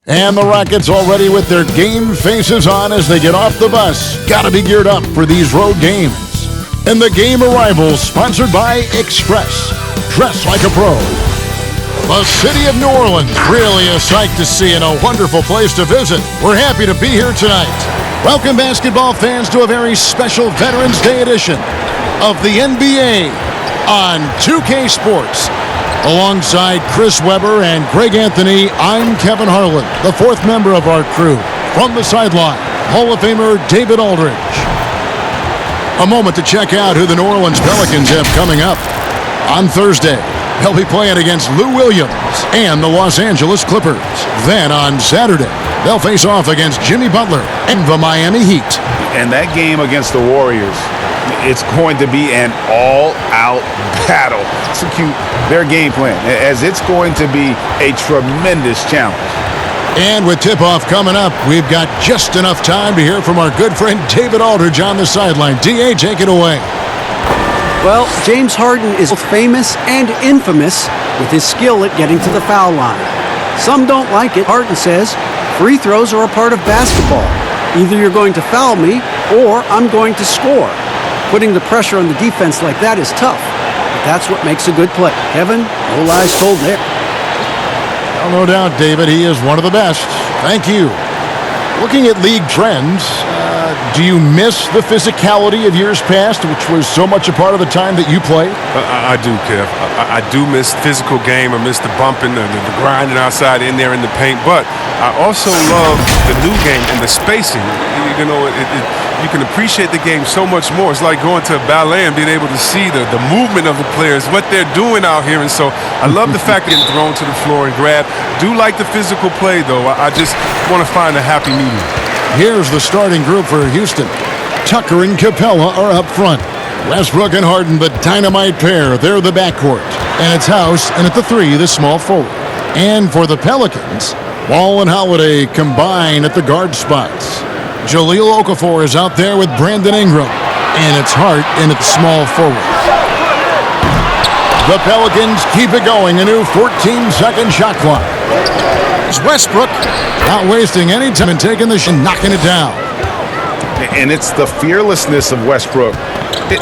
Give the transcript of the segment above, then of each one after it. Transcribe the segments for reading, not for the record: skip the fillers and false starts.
And the Rockets already with their game faces on as they get off the bus. Gotta be geared up for these road games. And the game arrivals sponsored by Express. Dress like a pro. The city of New Orleans, really a sight to see and a wonderful place to visit. We're happy to be here tonight. Welcome basketball fans to a very special Veterans Day edition of the NBA on 2K Sports. Alongside Chris Webber and Greg Anthony, I'm Kevin Harlan, the fourth member of our crew. From the sideline, Hall of Famer David Aldridge. A moment to check out who the New Orleans Pelicans have coming up. On Thursday, they'll be playing against Lou Williams and the Los Angeles Clippers. Then on Saturday, they'll face off against Jimmy Butler and the Miami Heat. And that game against the Warriors, it's going to be an all-out battle. Execute their game plan, as it's going to be a tremendous challenge. And with tip-off coming up, we've got just enough time to hear from our good friend David Aldridge on the sideline. D.A., take it away. Well, James Harden is both famous and infamous with his skill at getting to the foul line. Some don't like it. Harden says, free throws are a part of basketball. Either you're going to foul me or I'm going to score. Putting the pressure on the defense like that is tough, but that's what makes a good play. Kevin, no lies told there. Well, no doubt, David, he is one of the best. Thank you. Looking at league trends, do you miss the physicality of years past, which was so much a part of the time that you played? I do, Kev. I do miss physical game. I miss the bumping, the grinding outside in there in the paint. But I also love the new game and the spacing. You know, you can appreciate the game so much more. It's like going to a ballet and being able to see the movement of the players, what they're doing out here. And so I love the fact that getting thrown to the floor and grab. Do like the physical play, though. I just want to find a happy medium. Here's the starting group for Houston. Tucker and Capella are up front. Westbrook and Harden, the dynamite pair. They're the backcourt. And it's House, and at the three, the small forward. And for the Pelicans, Wall and Holiday combine at the guard spots. Jahlil Okafor is out there with Brandon Ingram. And it's Hart in at the small forward. The Pelicans keep it going. A new 14-second shot clock. Westbrook not wasting any time and taking the shot and knocking it down. And it's the fearlessness of Westbrook.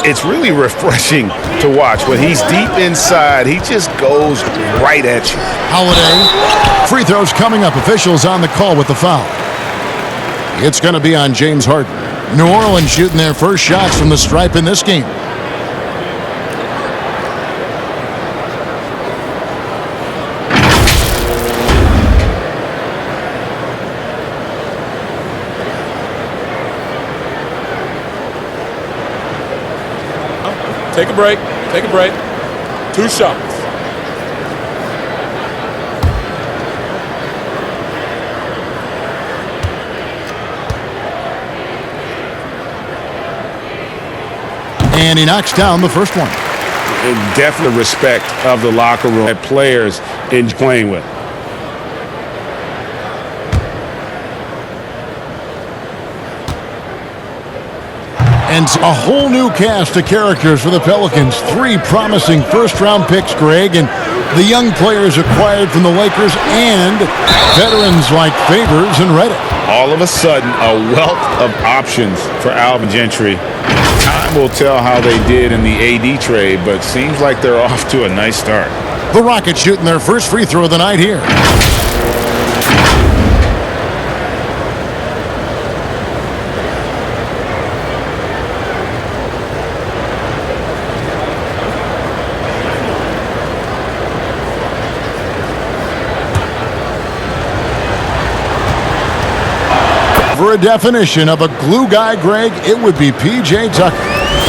It's really refreshing to watch. When he's deep inside, he just goes right at you. Holiday. Free throws coming up. Officials on the call with the foul. It's going to be on James Harden. New Orleans shooting their first shots from the stripe in this game. Take a break. Take a break. 2 shots. And he knocks down the first one. And definitely respect of the locker room that players in playing with. And a whole new cast of characters for the Pelicans. 3 promising first-round picks, Greg, and the young players acquired from the Lakers and veterans like Favors and Reddick. All of a sudden, a wealth of options for Alvin Gentry. Time will tell how they did in the AD trade, but seems like they're off to a nice start. The Rockets shooting their first free throw of the night here. For a definition of a glue guy, Greg, it would be P.J. Tucker.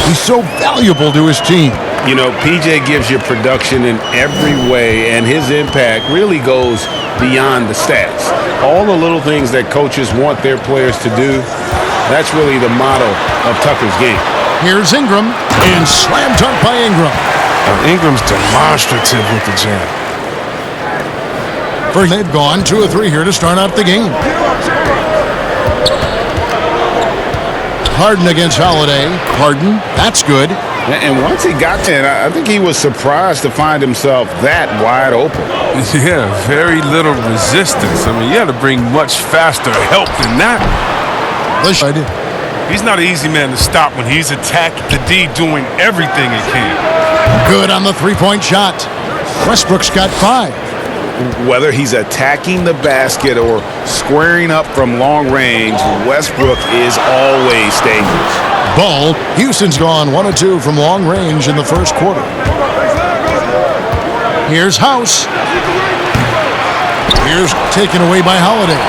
He's so valuable to his team. You know, P.J. gives you production in every way, and his impact really goes beyond the stats. All the little things that coaches want their players to do, that's really the motto of Tucker's game. Here's Ingram, and slam dunk by Ingram. Ingram's demonstrative with the jam. First, they've gone 2 of 3 here to start out the game. Harden against Holiday. Harden, that's good. And once he got in, I think he was surprised to find himself that wide open. Yeah, very little resistance. I mean, you had to bring much faster help than that. He's not an easy man to stop when he's attacking the D, doing everything he can. Good on the three-point shot. Westbrook's got 5. Whether he's attacking the basket or squaring up from long range, Westbrook is always dangerous. Ball. Houston's gone 1 of 2 from long range in the first quarter. Here's House. Here's taken away by Holiday.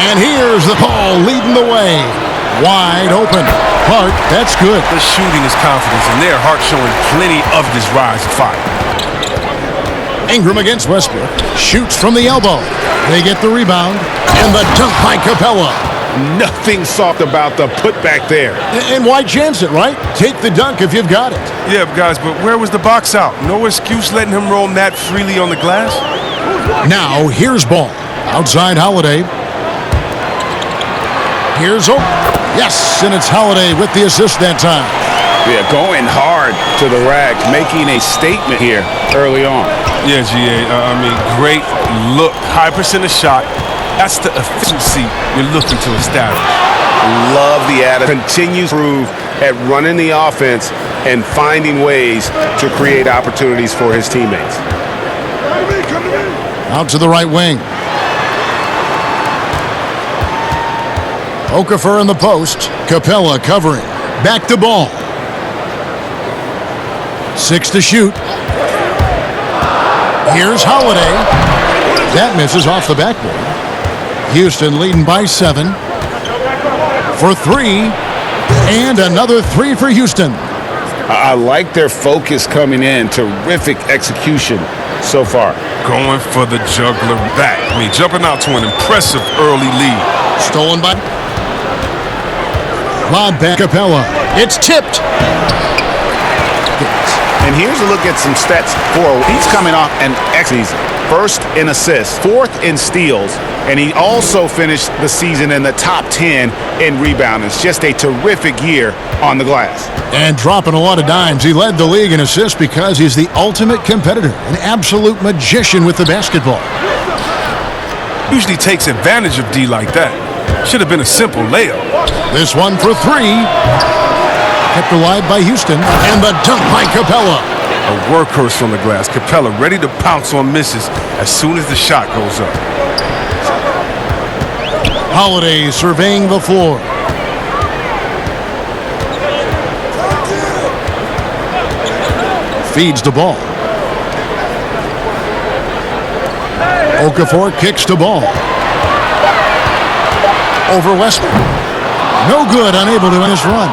And here's the ball leading the way. Wide open. Hart, that's good. The shooting is confidence, and there, Hart showing plenty of this rise of fire. Ingram against Westbrook. Shoots from the elbow. They get the rebound. And the dunk by Capella. Nothing soft about the putback there. And why chance it, right? Take the dunk if you've got it. Yeah, guys, but where was the box out? No excuse letting him roam that freely on the glass? Now, here's Ball. Outside Holiday. Here's Oak. Yes, and it's Holiday with the assist that time. Yeah, going hard to the rack, making a statement here early on. Yeah, GA, I mean, great look. High percentage shot. That's the efficiency you're looking to establish. Love the attitude. Continues to improve at running the offense and finding ways to create opportunities for his teammates. Out to the right wing. Okafor in the post. Capella covering. Back to Ball. 6 to shoot. Here's Holiday. That misses off the backboard. Houston leading by 7. For 3. And another 3 for Houston. I like their focus coming in. Terrific execution so far. Going for the juggler back. I mean, jumping out to an impressive early lead. Stolen by Lob back Capella. It's tipped. And here's a look at some stats for he's coming off an excellent season. First in assists, 4th in steals, and he also finished the season in the top 10 in rebounding. It's just a terrific year on the glass. And dropping a lot of dimes. He led the league in assists because he's the ultimate competitor, an absolute magician with the basketball. Usually takes advantage of D like that. Should have been a simple layup. This one for 3. Kept alive by Houston. And the dunk by Capella. A workhorse from the glass. Capella ready to pounce on misses as soon as the shot goes up. Holiday surveying the floor. Feeds the ball. Okafor kicks to Ball. Over Westbrook. No good, unable to end his run.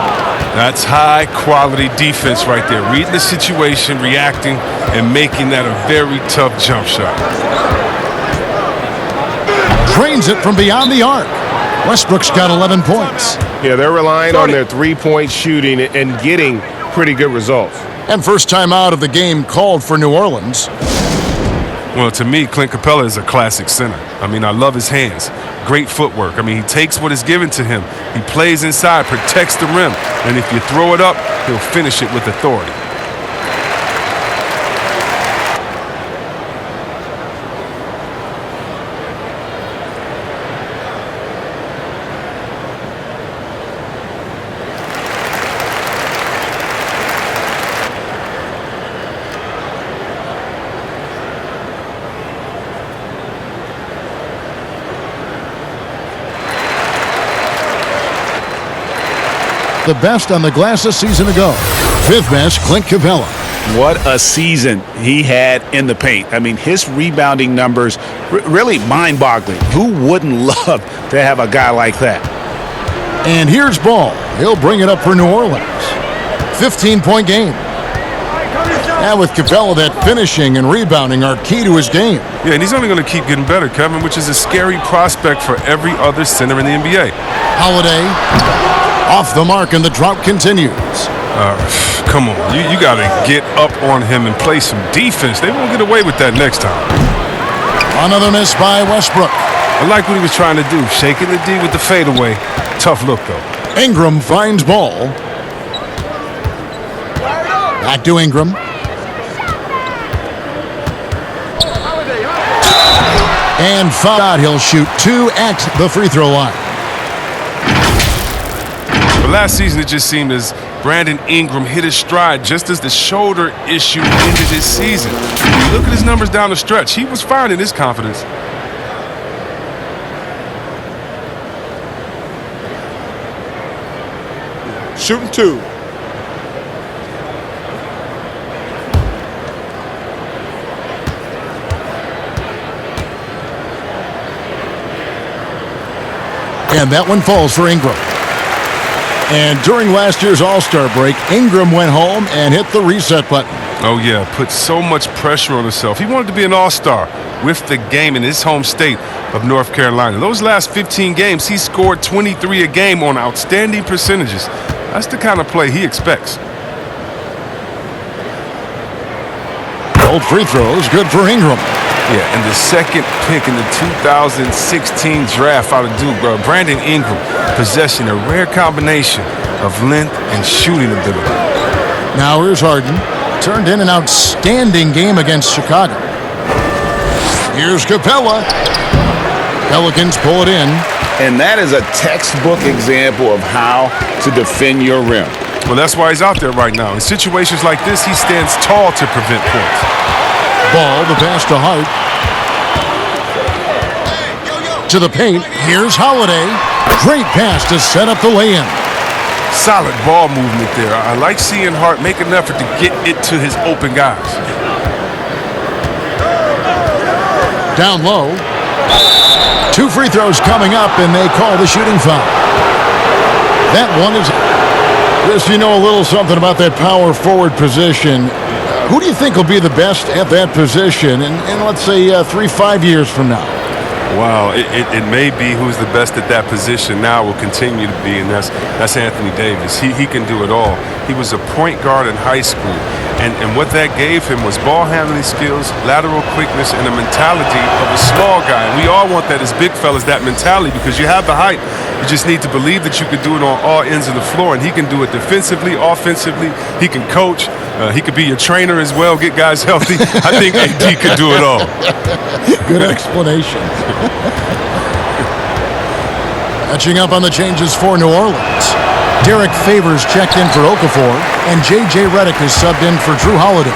That's high-quality defense right there. Reading the situation, reacting, and making that a very tough jump shot. Drains it from beyond the arc. Westbrook's got 11 points. Yeah, they're relying on their three-point shooting and getting pretty good results. And first time out of the game called for New Orleans. Well, to me, Clint Capella is a classic center. I mean, I love his hands. Great footwork. I mean, he takes what is given to him. He plays inside, protects the rim. And if you throw it up, he'll finish it with authority. The best on the glass a season ago. 5th best, Clint Capella. What a season he had in the paint. I mean, his rebounding numbers really mind-boggling. Who wouldn't love to have a guy like that? And here's Ball. He'll bring it up for New Orleans. 15-point game. Now with Capella, that finishing and rebounding are key to his game. Yeah, and he's only going to keep getting better, Kevin, which is a scary prospect for every other center in the NBA. Holiday off the mark, and the drought continues. Come on, you got to get up on him and play some defense. They won't get away with that next time. Another miss by Westbrook. I like what he was trying to do, shaking the D with the fadeaway. Tough look, though. Ingram finds Ball. Back to Ingram. And foul out. He'll shoot 2 at the free throw line. But last season, it just seemed as Brandon Ingram hit his stride just as the shoulder issue ended his season. When you look at his numbers down the stretch, he was finding his confidence. Shooting 2. And that one falls for Ingram. And during last year's All-Star break, Ingram went home and hit the reset button. Oh, yeah, put so much pressure on himself. He wanted to be an all-star with the game in his home state of North Carolina. Those last 15 games, he scored 23 a game on outstanding percentages. That's the kind of play he expects. Old free throws, good for Ingram. Yeah, and the second pick in the 2016 draft out of Duke, bro, Brandon Ingram, possessing a rare combination of length and shooting ability. Now here's Harden. Turned in an outstanding game against Chicago. Here's Capella. Pelicans pull it in. And that is a textbook example of how to defend your rim. Well, that's why he's out there right now. In situations like this, he stands tall to prevent points. Ball, the pass to Hart. To the paint. Here's Holiday. Great pass to set up the lay-in. Solid ball movement there. I like seeing Hart make an effort to get it to his open guys. Down low. 2 free throws coming up, and they call the shooting foul. That one is... Chris, you know a little something about that power forward position. Who do you think will be the best at that position in let's say, 3-5 years from now? Wow, it may be who's the best at that position now will continue to be, and that's Anthony Davis. He can do it all. He was a point guard in high school, and what that gave him was ball handling skills, lateral quickness, and a mentality of a small guy. And we all want that as big fellas, that mentality, because you have the height. You just need to believe that you can do it on all ends of the floor, and he can do it defensively, offensively. He can coach. He could be your trainer as well, get guys healthy. I think AD could do it all. Good explanation. Catching up on the changes for New Orleans. Derek Favors checked in for Okafor, and J.J. Redick is subbed in for Drew Holiday.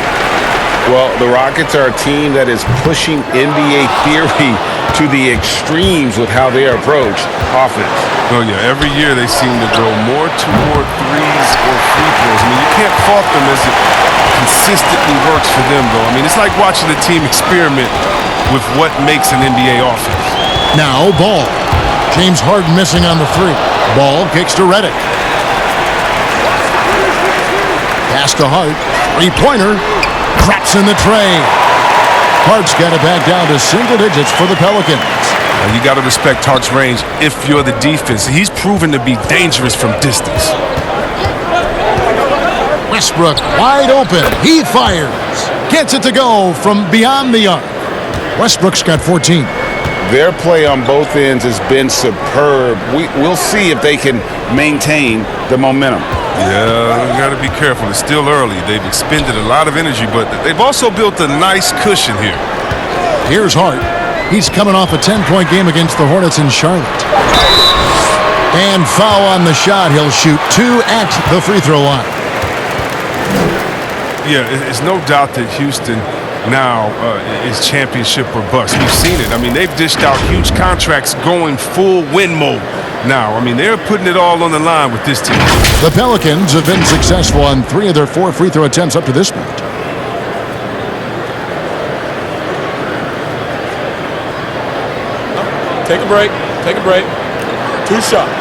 Well, the Rockets are a team that is pushing NBA theory to the extremes with how they approach offense. Oh, yeah. Every year they seem to go more toward threes or free throws. I mean, you can't fault them as it consistently works for them, though. I mean, it's like watching a team experiment with what makes an NBA offense. Now, Ball. James Harden missing on the 3. Ball kicks to Redick. Pass to Hart. 3-pointer. Drops in the tray. Hart's got it back down to single digits for the Pelicans. You got to respect Hart's range if you're the defense. He's proven to be dangerous from distance. Westbrook wide open. He fires. Gets it to go from beyond the arc. Westbrook's got 14. Their play on both ends has been superb. We'll see if they can maintain the momentum. Yeah, you got to be careful. It's still early. They've expended a lot of energy, but they've also built a nice cushion here. Here's Hart. He's coming off a 10-point game against the Hornets in Charlotte. And foul on the shot. He'll shoot 2 at the free throw line. Yeah, it's no doubt that Houston now is championship or bust. We've seen it. I mean, they've dished out huge contracts going full win mode now. I mean, they're putting it all on the line with this team. The Pelicans have been successful on 3 of their 4 free throw attempts up to this point. Take a break. Take a break. 2 shots.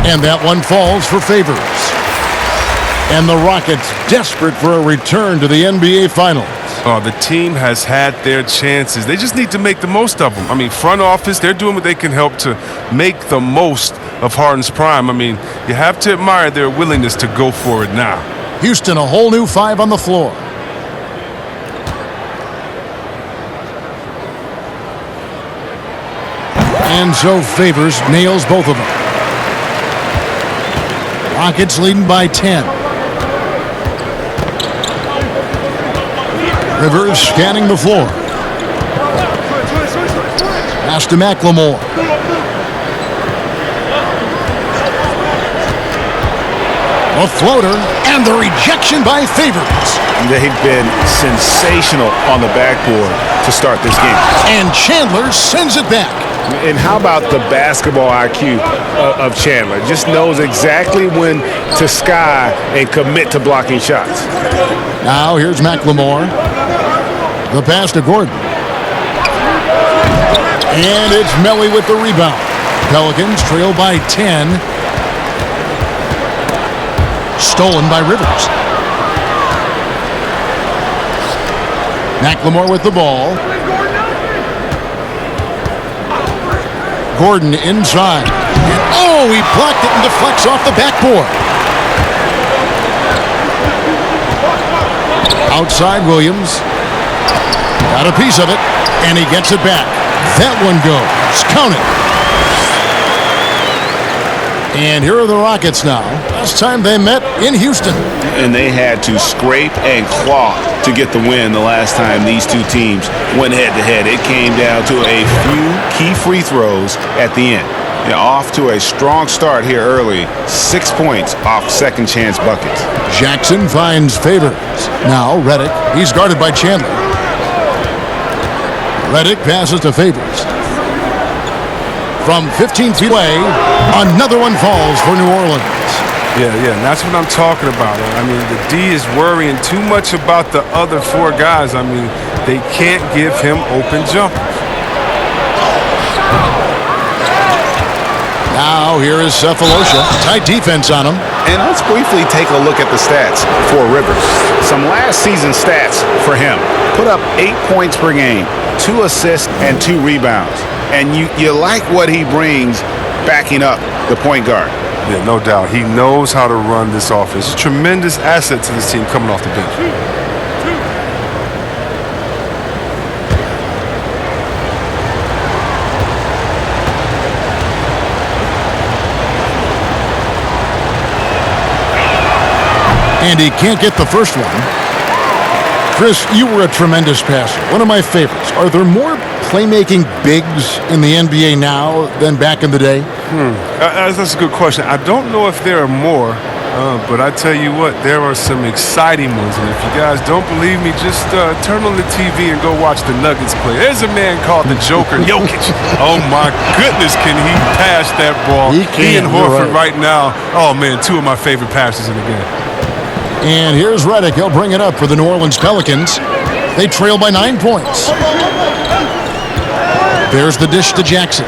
And that one falls for Favors. And the Rockets desperate for a return to the NBA Finals. Oh, the team has had their chances. They just need to make the most of them. I mean, front office, they're doing what they can help to make the most of Harden's prime. I mean, you have to admire their willingness to go for it now. Houston, a whole new 5 on the floor. And so Favors nails both of them. Rockets leading by 10. Rivers scanning the floor. Pass to McLemore. A floater, and the rejection by Favors. They've been sensational on the backboard to start this game. And Chandler sends it back. And how about the basketball IQ of Chandler? Just knows exactly when to sky and commit to blocking shots. Now here's McLemore. The pass to Gordon. And it's Melly with the rebound. Pelicans trail by 10. Stolen by Rivers. McLemore with the ball. Gordon inside. Oh, he blocked it and deflects off the backboard. Outside Williams. Got a piece of it, and he gets it back. That one goes. Count it. And here are the Rockets now. Last time they met in Houston. And they had to scrape and claw to get the win the last time these two teams went head-to-head. It came down to a few key free throws at the end. Off to a strong start here early. 6 points off second chance buckets. Jackson finds Favors. Now Redick. He's guarded by Chandler. Redick passes to Favors. From 15 feet away, another one falls for New Orleans. Yeah, and that's what I'm talking about. I mean, the D is worrying too much about the other four guys. I mean, they can't give him open jumpers. Now here is Cephalosha. Tight defense on him. And let's briefly take a look at the stats for Rivers. Some last season stats for him. Put up 8 points per game, 2 assists, and 2 rebounds. And you like what he brings backing up the point guard. Yeah, no doubt. He knows how to run this offense. A tremendous asset to this team coming off the bench. And he can't get the first one. Chris, you were a tremendous passer. One of my favorites. Are there more playmaking bigs in the NBA now than back in the day? That's a good question. I don't know if there are more, but I tell you what, there are some exciting ones. And if you guys don't believe me, just turn on the TV and go watch the Nuggets play. There's a man called the Joker, Jokic. Oh, my goodness, can he pass that ball? He and Horford right now, oh, man, 2 of my favorite passes in the game. And here's Redick. He'll bring it up for the New Orleans Pelicans. They trail by 9 points. There's the dish to Jackson.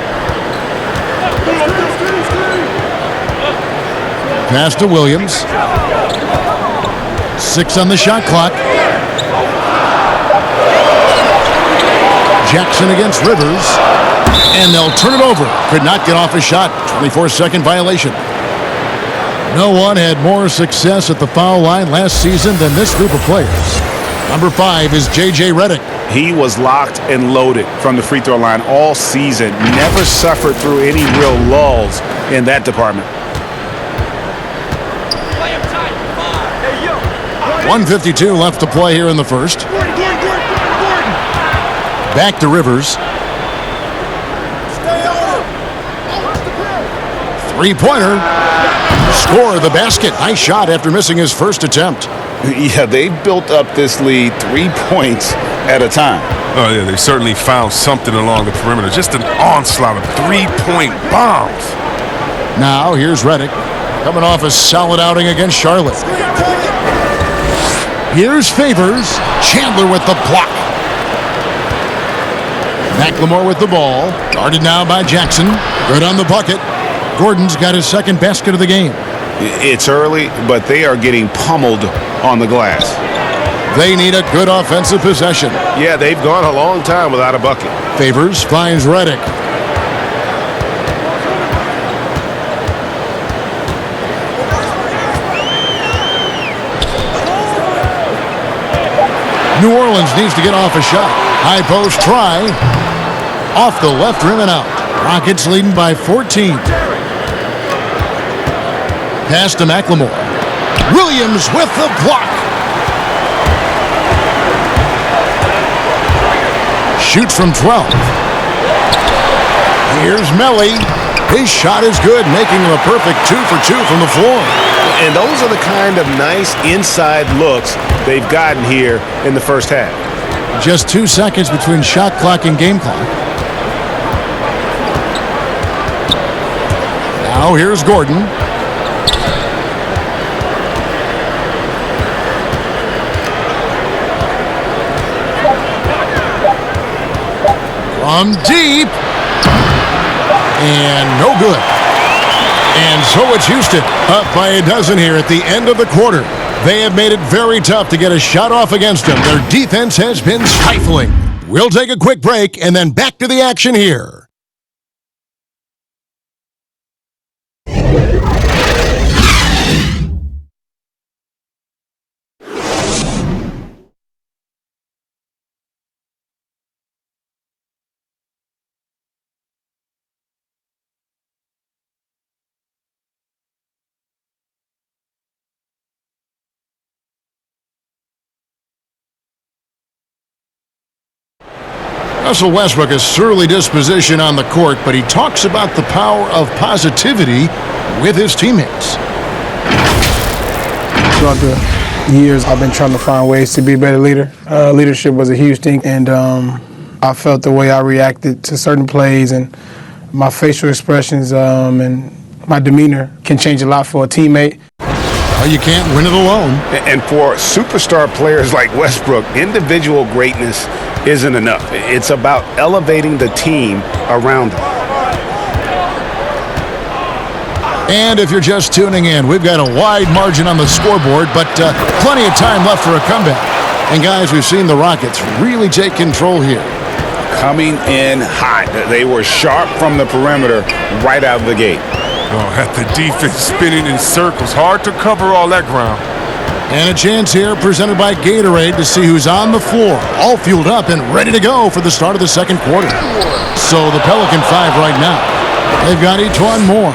Pass to Williams. 6 on the shot clock. Jackson against Rivers. And they'll turn it over. Could not get off a shot. 24-second violation. No one had more success at the foul line last season than this group of players. Number 5 is J.J. Redick. He was locked and loaded from the free throw line all season. Never suffered through any real lulls in that department. 1:52 left to play here in the first. Back to Rivers. 3-pointer. Score the basket. Nice shot after missing his first attempt. Yeah, they built up this lead 3 points at a time. Oh, yeah, they certainly found something along the perimeter. Just an onslaught of 3-point bombs. Now, here's Redick, coming off a solid outing against Charlotte. Here's Favors. Chandler with the block. McLemore with the ball. Guarded now by Jackson. Good on the bucket. Gordon's got his second basket of the game. It's early, but they are getting pummeled on the glass. They need a good offensive possession. Yeah, they've gone a long time without a bucket. Favors finds Redick. New Orleans needs to get off a shot. High post try. Off the left rim and out. Rockets leading by 14. Pass to McLemore. Williams with the block. Shoots from 12. Here's Melly. His shot is good, making him a perfect 2 for 2 from the floor. And those are the kind of nice inside looks they've gotten here in the first half. Just 2 seconds between shot clock and game clock. Now here's Gordon. From deep. And no good. And so it's Houston up by a dozen here at the end of the quarter. They have made it very tough to get a shot off against them. Their defense has been stifling. We'll take a quick break and then back to the action here. Russell Westbrook is surly disposition on the court, but he talks about the power of positivity with his teammates. Throughout the years, I've been trying to find ways to be a better leader. Leadership was a huge thing, and I felt the way I reacted to certain plays and my facial expressions and my demeanor can change a lot for a teammate. Well, you can't win it alone. And for superstar players like Westbrook, individual greatness isn't enough. It's about elevating the team around them. And if you're just tuning in, we've got a wide margin on the scoreboard, but plenty of time left for a comeback. And guys, we've seen the Rockets really take control here. Coming in hot. They were sharp from the perimeter right out of the gate. Oh, at the defense spinning in circles. Hard to cover all that ground. And a chance here presented by Gatorade to see who's on the floor, all fueled up and ready to go for the start of the second quarter. So the Pelican 5 right now. They've got each one more.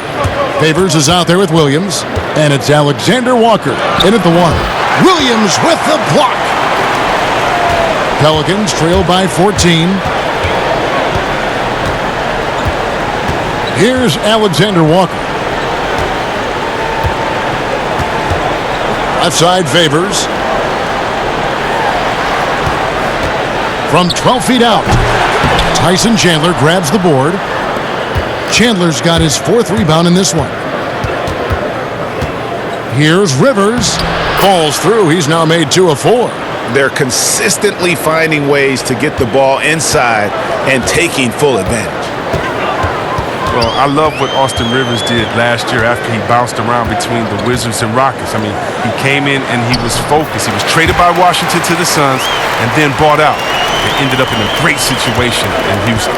Favors is out there with Williams, and it's Alexander Walker in at the 1. Williams with the block. Pelicans trail by 14. Here's Alexander Walker. Left side Favors. From 12 feet out, Tyson Chandler grabs the board. Chandler's got his 4th rebound in this one. Here's Rivers. Falls through. He's now made 2 of 4. They're consistently finding ways to get the ball inside and taking full advantage. Well, I love what Austin Rivers did last year after he bounced around between the Wizards and Rockets. I mean, he came in and he was focused. He was traded by Washington to the Suns and then bought out. They ended up in a great situation in Houston.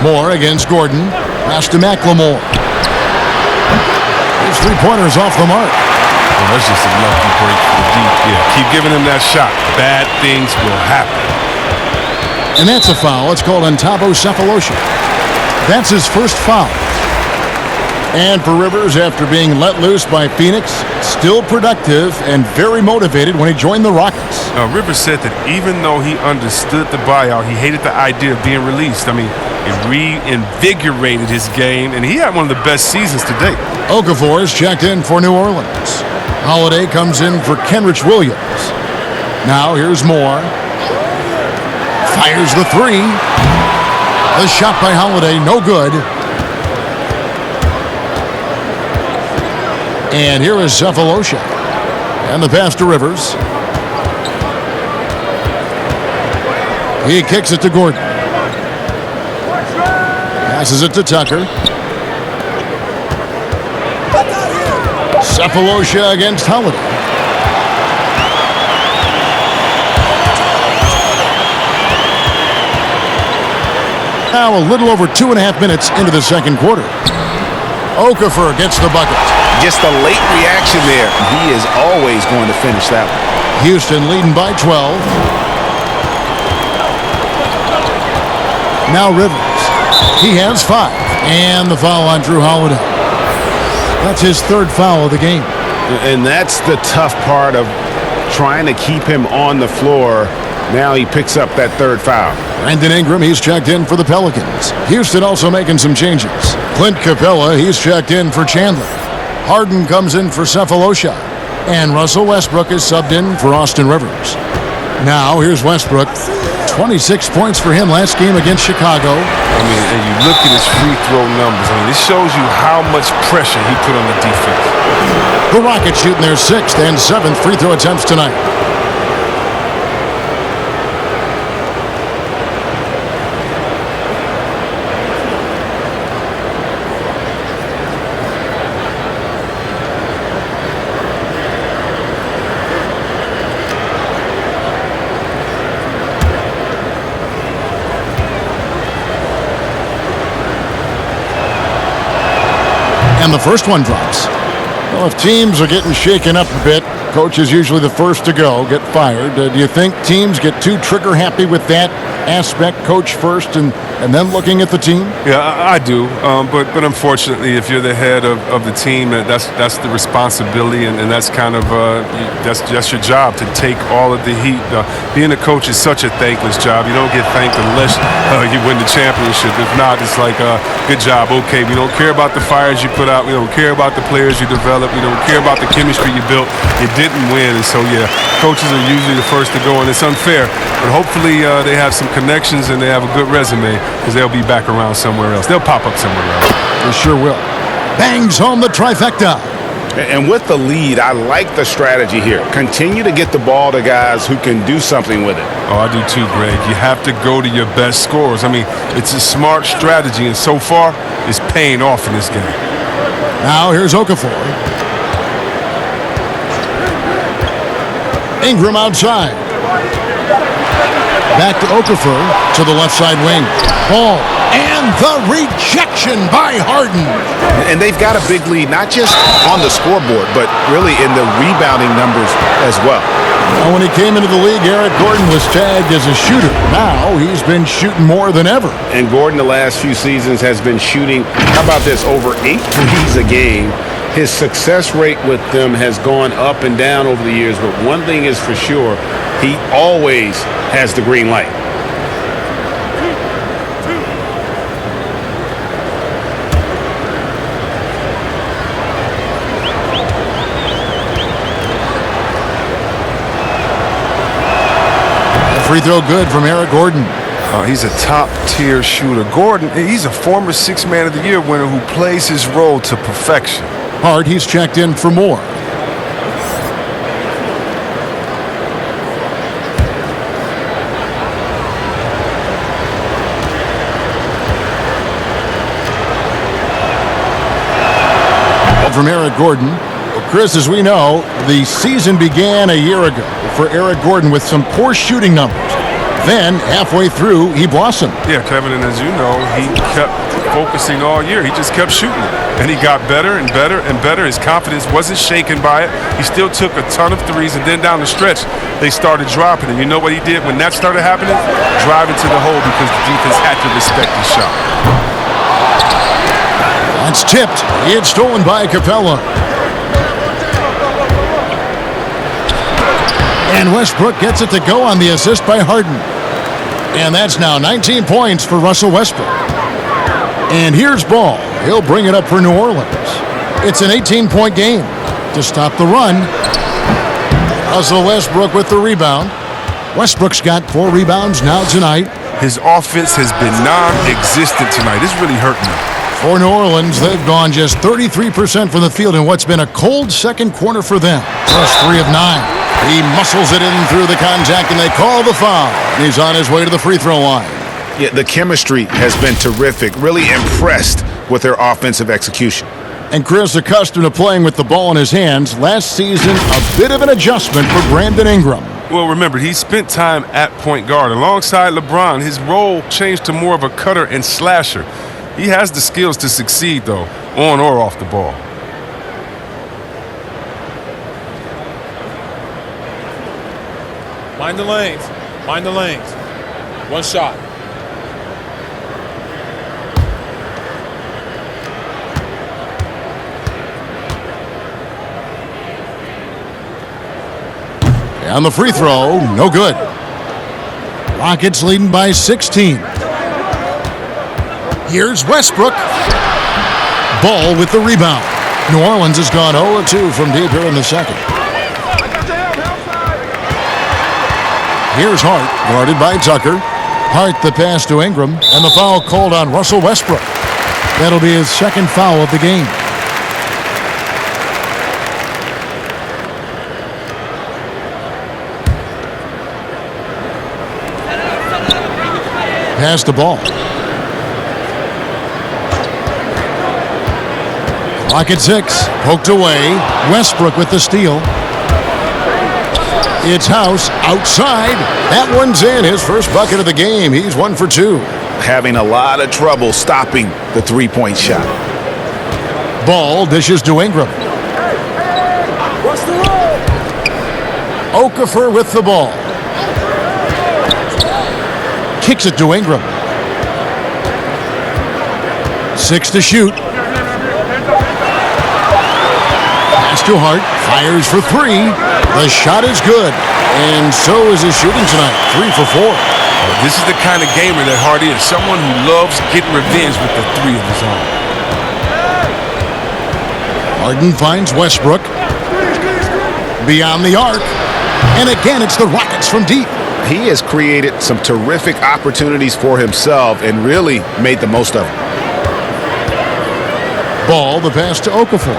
Moore against Gordon. Pass to McLemore. His 3-pointer's off the mark. Well, that's just a lucky break for the deep. Yeah, keep giving him that shot. Bad things will happen. And that's a foul. It's called on Thabo Sefolosha. That's his first foul. And for Rivers, after being let loose by Phoenix, still productive and very motivated when he joined the Rockets. Rivers said that even though he understood the buyout, he hated the idea of being released. I mean, it reinvigorated his game, and he had one of the best seasons to date. Okafor is checked in for New Orleans. Holiday comes in for Kenrich Williams. Now here's Moore. Fires the 3. The shot by Holiday, no good. And here is Sefolosha. And the pass to Rivers. He kicks it to Gordon. Passes it to Tucker. Sefolosha against Holiday. Now a little over 2.5 minutes into the second quarter. Okafor gets the bucket. Just a late reaction there. He is always going to finish that one. Houston leading by 12. Now Rivers. He has 5. And the foul on Drew Holiday. That's his 3rd foul of the game. And that's the tough part of trying to keep him on the floor. Now he picks up that 3rd foul. Brandon Ingram, he's checked in for the Pelicans. Houston also making some changes. Clint Capella, he's checked in for Chandler. Harden comes in for Cephalosha. And Russell Westbrook is subbed in for Austin Rivers. Now, here's Westbrook. 26 points for him last game against Chicago. I mean, and you look at his free throw numbers. I mean, this shows you how much pressure he put on the defense. The Rockets shooting their 6th and 7th free throw attempts tonight. And the first one drops. Well, if teams are getting shaken up a bit, coach is usually the first to go, get fired. Do you think teams get too trigger happy with that aspect, coach first and then looking at the team? Yeah, I do. But unfortunately, if you're the head of the team, that's the responsibility, and that's kind of that's your job, to take all of the heat. Being a coach is such a thankless job. You don't get thanked unless you win the championship. If not, it's like, good job. Okay, we don't care about the fires you put out. We don't care about the players you develop. We don't care about the chemistry you built. You didn't win, and so yeah, coaches are usually the first to go, and it's unfair. But hopefully they have some connections and they have a good resume, because they'll be back around somewhere else. They'll pop up somewhere else. They sure will. Bangs home the trifecta. And with the lead, I like the strategy here. Continue to get the ball to guys who can do something with it. Oh, I do too, Greg. You have to go to your best scorers. I mean, it's a smart strategy, and so far, it's paying off in this game. Now here's Okafor. Ingram outside. Back to Okafor to the left side wing. Ball. And the rejection by Harden. And they've got a big lead, not just on the scoreboard, but really in the rebounding numbers as well. Now, when he came into the league, Eric Gordon was tagged as a shooter. Now he's been shooting more than ever. And Gordon, the last few seasons, has been shooting, how about this, over 8 threes a game. His success rate with them has gone up and down over the years, but one thing is for sure, he always has the green light. Free throw good from Eric Gordon. He's a top-tier shooter. Gordon, he's a former Sixth Man of the Year winner who plays his role to perfection. Hart, he's checked in for more. From Eric Gordon. Well, Chris, as we know, the season began a year ago for Eric Gordon with some poor shooting numbers. Then, halfway through, he blossomed. Yeah, Kevin, and as you know, he kept focusing all year. He just kept shooting it. And he got better and better and better. His confidence wasn't shaken by it. He still took a ton of threes, and then down the stretch, they started dropping. And you know what he did when that started happening? Drive it to the hole, because the defense had to respect his shot. That's tipped. It's stolen by Capella. And Westbrook gets it to go on the assist by Harden. And that's now 19 points for Russell Westbrook. And here's Ball. He'll bring it up for New Orleans. It's an 18-point game. To stop the run, Russell Westbrook with the rebound. Westbrook's got 4 rebounds now tonight. His offense has been non-existent tonight. It's really hurting him. For New Orleans, they've gone just 33% from the field in what's been a cold second quarter for them. First 3 of 9. He muscles it in through the contact, and they call the foul. He's on his way to the free throw line. Yeah, the chemistry has been terrific. Really impressed with their offensive execution. And Chris, accustomed to playing with the ball in his hands, last season a bit of an adjustment for Brandon Ingram. Well, remember, he spent time at point guard. Alongside LeBron, his role changed to more of a cutter and slasher. He has the skills to succeed, though, on or off the ball. Mind the lanes. Mind the lanes. One shot. And the free throw, no good. Rockets leading by 16. Here's Westbrook. Ball with the rebound. New Orleans has gone 0-2 from deep here in the second. Here's Hart, guarded by Tucker. Hart the pass to Ingram, and the foul called on Russell Westbrook. That'll be his second foul of the game. Pass the ball. Clock at 6. Poked away. Westbrook with the steal. It's House outside. That one's in. His first bucket of the game. He's 1 for 2. Having a lot of trouble stopping the three-point shot. Ball dishes to Ingram. Okafor with the ball. Kicks it to Ingram. 6 to shoot. Pass to Hart. Fires for 3. The shot is good. And so is his shooting tonight. 3 for 4. This is the kind of gamer that Hart is. Someone who loves getting revenge with the 3 of his own. Harden finds Westbrook. Beyond the arc. And again, it's the Rockets from deep. He has created some terrific opportunities for himself and really made the most of them. Ball, the pass to Okafor.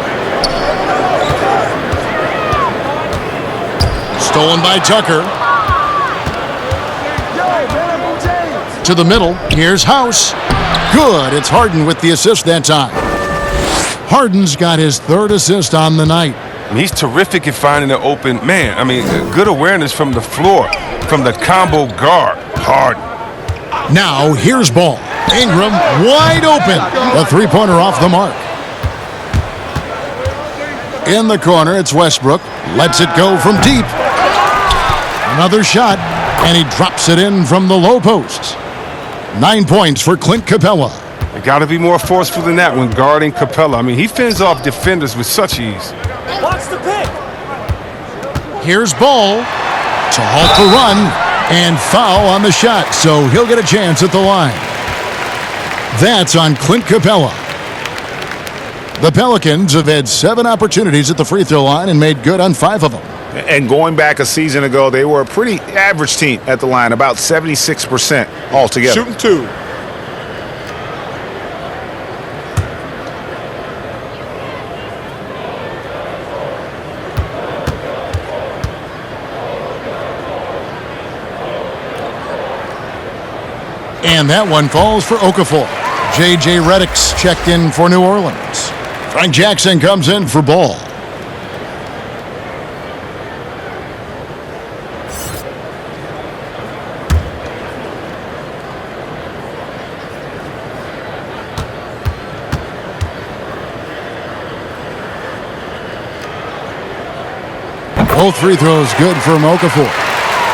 Stolen by Tucker. To the middle. Here's House. Good. It's Harden with the assist that time. Harden's got his 3rd assist on the night. He's terrific at finding an open man. I mean, good awareness from the floor, from the combo guard. Harden. Now, here's Ball. Ingram wide open. The three-pointer off the mark. In the corner, it's Westbrook. Lets it go from deep. Another shot, and he drops it in from the low post. 9 points for Clint Capella. You got to be more forceful than that when guarding Capella. I mean, he fends off defenders with such ease. Watch the pick. Here's Ball to halt the run and foul on the shot, so he'll get a chance at the line. That's on Clint Capella. The Pelicans have had 7 opportunities at the free throw line and made good on 5 of them. And going back a season ago, they were a pretty average team at the line, about 76% altogether. Shooting 2. And that one falls for Okafor. J.J. Redick's checked in for New Orleans. Frank Jackson comes in for Ball. Both free throws good from Okafor.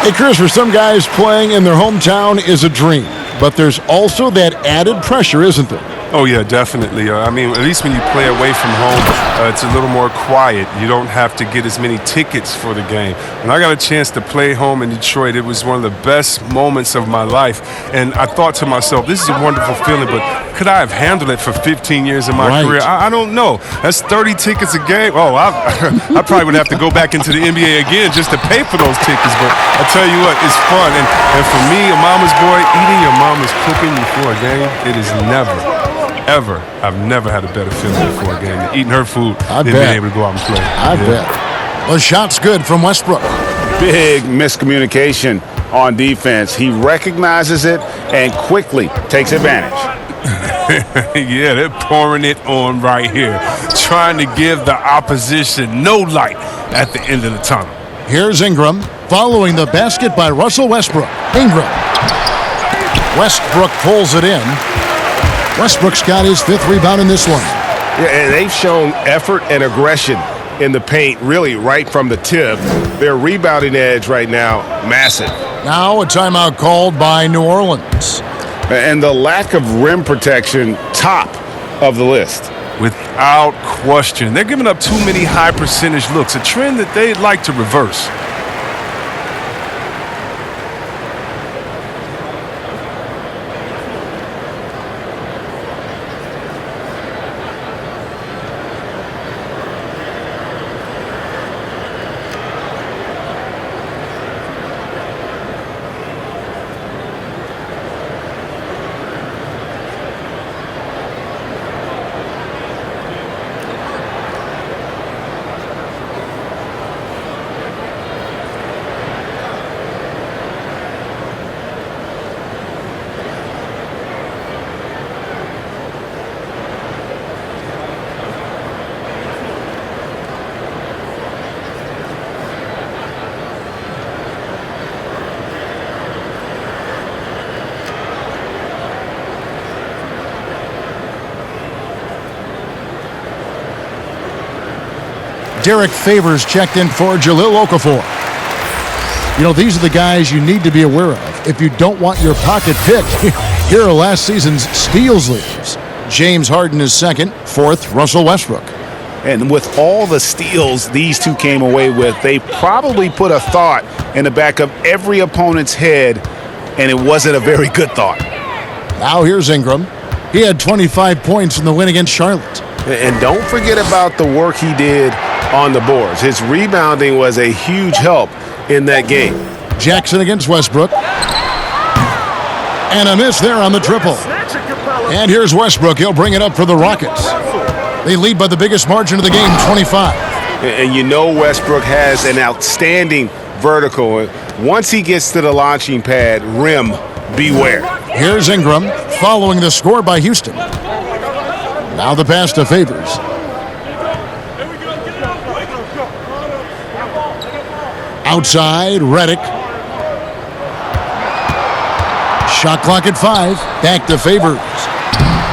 Hey, Chris, for some guys, playing in their hometown is a dream. But there's also that added pressure, isn't there? Oh, yeah, definitely. I mean, at least when you play away from home, it's a little more quiet. You don't have to get as many tickets for the game. When I got a chance to play home in Detroit, it was one of the best moments of my life. And I thought to myself, this is a wonderful feeling, but could I have handled it for 15 years of my career? I don't know. That's 30 tickets a game. Oh, I probably would have to go back into the NBA again just to pay for those tickets. But I tell you what, it's fun. And for me, a mama's boy, eating your mama's cooking before a game, it is I've never had a better feeling before a game than eating her food than being able to go out and play. I bet. The shot's good from Westbrook. Big miscommunication on defense. He recognizes it and quickly takes advantage. Yeah, they're pouring it on right here, trying to give the opposition no light at the end of the tunnel. Here's Ingram, following the basket by Russell Westbrook. Ingram. Westbrook pulls it in. Westbrook's got his 5th rebound in this one. Yeah, and they've shown effort and aggression in the paint, really right from the tip. Their rebounding edge right now, massive. Now a timeout called by New Orleans. And the lack of rim protection, top of the list. Without question. They're giving up too many high percentage looks, a trend that they'd like to reverse. Derek Favors checked in for Jahlil Okafor. You know, these are the guys you need to be aware of if you don't want your pocket picked. Here are last season's steals leaders. James Harden is second, fourth, Russell Westbrook. And with all the steals these two came away with, they probably put a thought in the back of every opponent's head, and it wasn't a very good thought. Now here's Ingram. He had 25 points in the win against Charlotte. And don't forget about the work he did on the boards. His rebounding was a huge help in that game. Jackson against Westbrook. And a miss there on the triple. And here's Westbrook. He'll bring it up for the Rockets. They lead by the biggest margin of the game, 25. And you know Westbrook has an outstanding vertical. Once he gets to the launching pad, rim, beware. Here's Ingram following the score by Houston. Now the pass to Favors. Outside, Redick. Shot clock at 5. Back to Favors.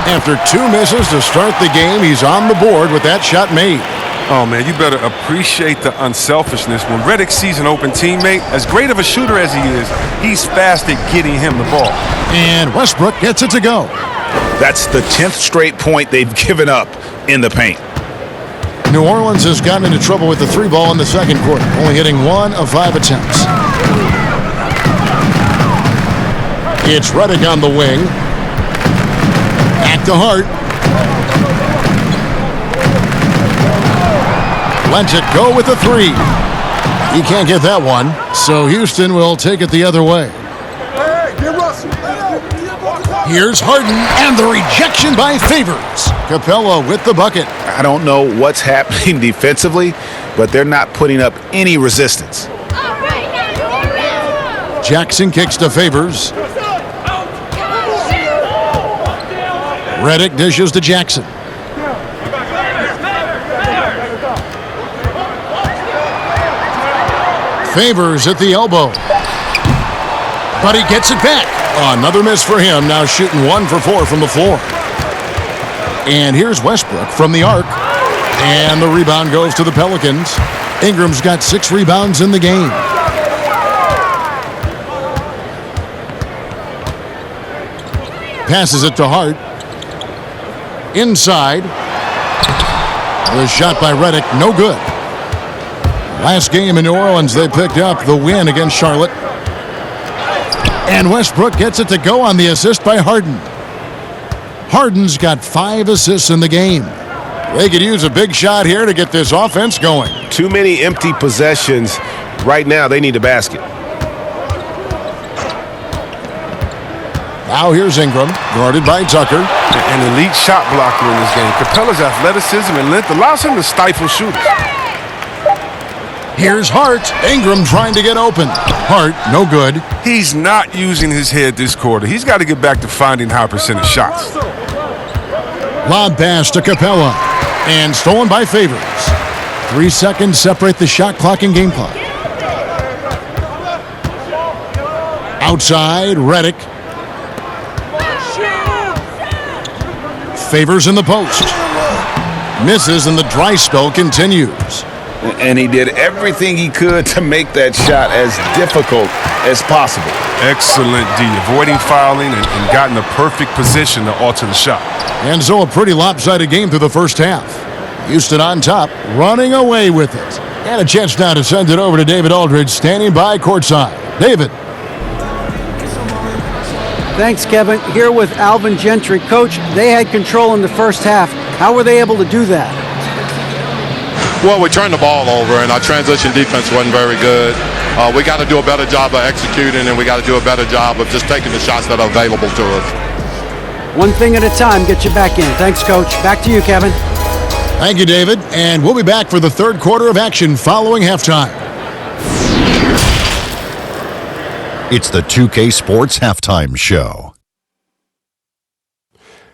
After 2 misses to start the game, he's on the board with that shot made. Oh, man, you better appreciate the unselfishness. When Redick sees an open teammate, as great of a shooter as he is, he's fast at getting him the ball. And Westbrook gets it to go. That's the 10th straight point they've given up in the paint. New Orleans has gotten into trouble with the 3-ball in the second quarter, only hitting 1 of 5 attempts. It's Redick on the wing. Back to Hart. Lets it go with the 3. He can't get that one, so Houston will take it the other way. Here's Harden, and the rejection by Favors. Capella with the bucket. I don't know what's happening defensively, but they're not putting up any resistance. Jackson kicks to Favors. Redick dishes to Jackson. Favors at the elbow. But he gets it back. Another miss for him. Now shooting 1 for 4 from the floor. And here's Westbrook from the arc. And the rebound goes to the Pelicans. Ingram's got 6 rebounds in the game. Passes it to Hart. Inside. The shot by Redick, no good. Last game in New Orleans, they picked up the win against Charlotte. And Westbrook gets it to go on the assist by Harden. Harden's got 5 assists in the game. They could use a big shot here to get this offense going. Too many empty possessions. Right now, they need a basket. Now here's Ingram, guarded by Tucker. An elite shot blocker in this game. Capella's athleticism and length allows him to stifle shooters. Here's Hart. Ingram trying to get open. Hart, no good. He's not using his head this quarter. He's got to get back to finding high percentage shots. Lob pass to Capella. And stolen by Favors. 3 seconds separate the shot clock and game clock. Outside, Redick. Favors in the post. Misses, and the dry spell continues. And he did everything he could to make that shot as difficult as possible. Excellent D, avoiding fouling and got in the perfect position to alter the shot. And so a pretty lopsided game through the first half. Houston on top, running away with it. And a chance now to send it over to David Aldridge, standing by courtside. David. Thanks, Kevin. Here with Alvin Gentry. Coach, they had control in the first half. How were they able to do that? Well, we turned the ball over, and our transition defense wasn't very good. We got to do a better job of executing, and we got to do a better job of just taking the shots that are available to us. One thing at a time, get you back in. Thanks, Coach. Back to you, Kevin. Thank you, David. And we'll be back for the third quarter of action following halftime. It's the 2K Sports Halftime Show.